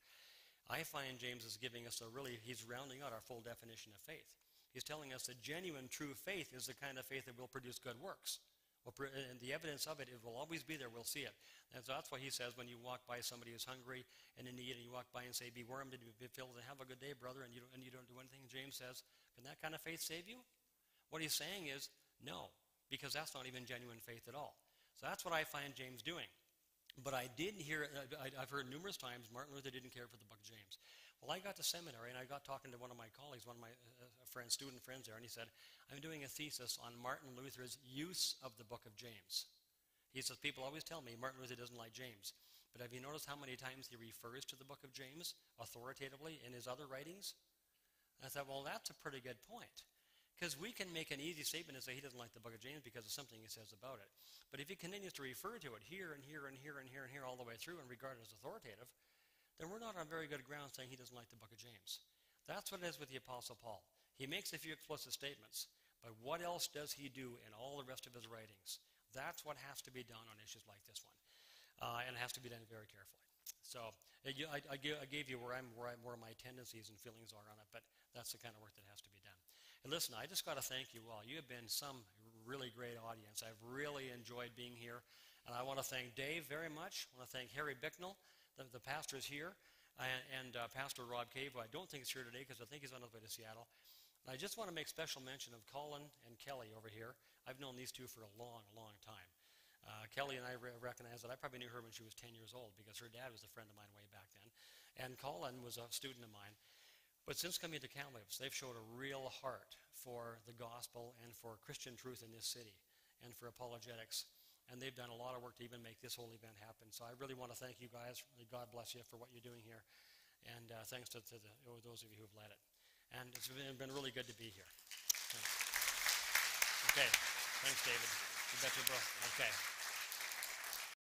I find James is giving us he's rounding out our full definition of faith. He's telling us that genuine, true faith is the kind of faith that will produce good works. And the evidence of it will always be there. We'll see it. And so that's why he says when you walk by somebody who's hungry and in need, and you walk by and say, be warmed and be filled and have a good day, brother, and you don't do anything, James says, can that kind of faith save you? What he's saying is, no, because that's not even genuine faith at all. So that's what I find James doing. But I did hear, I've heard numerous times, Martin Luther didn't care for the book of James. Well, I got to seminary, and I got talking to one of my colleagues, one of my student friends there, and he said, I'm doing a thesis on Martin Luther's use of the book of James. He says, people always tell me Martin Luther doesn't like James. But have you noticed how many times he refers to the book of James authoritatively in his other writings? And I thought, well, that's a pretty good point. Because we can make an easy statement and say he doesn't like the book of James because of something he says about it. But if he continues to refer to it here and here and here and here and here all the way through and regard it as authoritative, then we're not on very good ground saying he doesn't like the book of James. That's what it is with the Apostle Paul. He makes a few explicit statements, but what else does he do in all the rest of his writings? That's what has to be done on issues like this one. And it has to be done very carefully. So I gave you where my tendencies and feelings are on it, but that's the kind of work that has to be done. And listen, I just got to thank you all. You have been some really great audience. I've really enjoyed being here. And I want to thank Dave very much. I want to thank Harry Bicknell, the pastor is here, and Pastor Rob Cave, who I don't think is here today because I think he's on his way to Seattle. And I just want to make special mention of Colin and Kelly over here. I've known these two for a long, long time. Kelly and I recognize that I probably knew her when she was 10 years old because her dad was a friend of mine way back then. And Colin was a student of mine. But since coming to Kamloops, they've showed a real heart for the gospel and for Christian truth in this city and for apologetics. And they've done a lot of work to even make this whole event happen. So I really want to thank you guys. God bless you for what you're doing here. And thanks to those of you who've led it. And it's been really good to be here. Thanks. Okay. Thanks, David. You betcha, bro. Okay.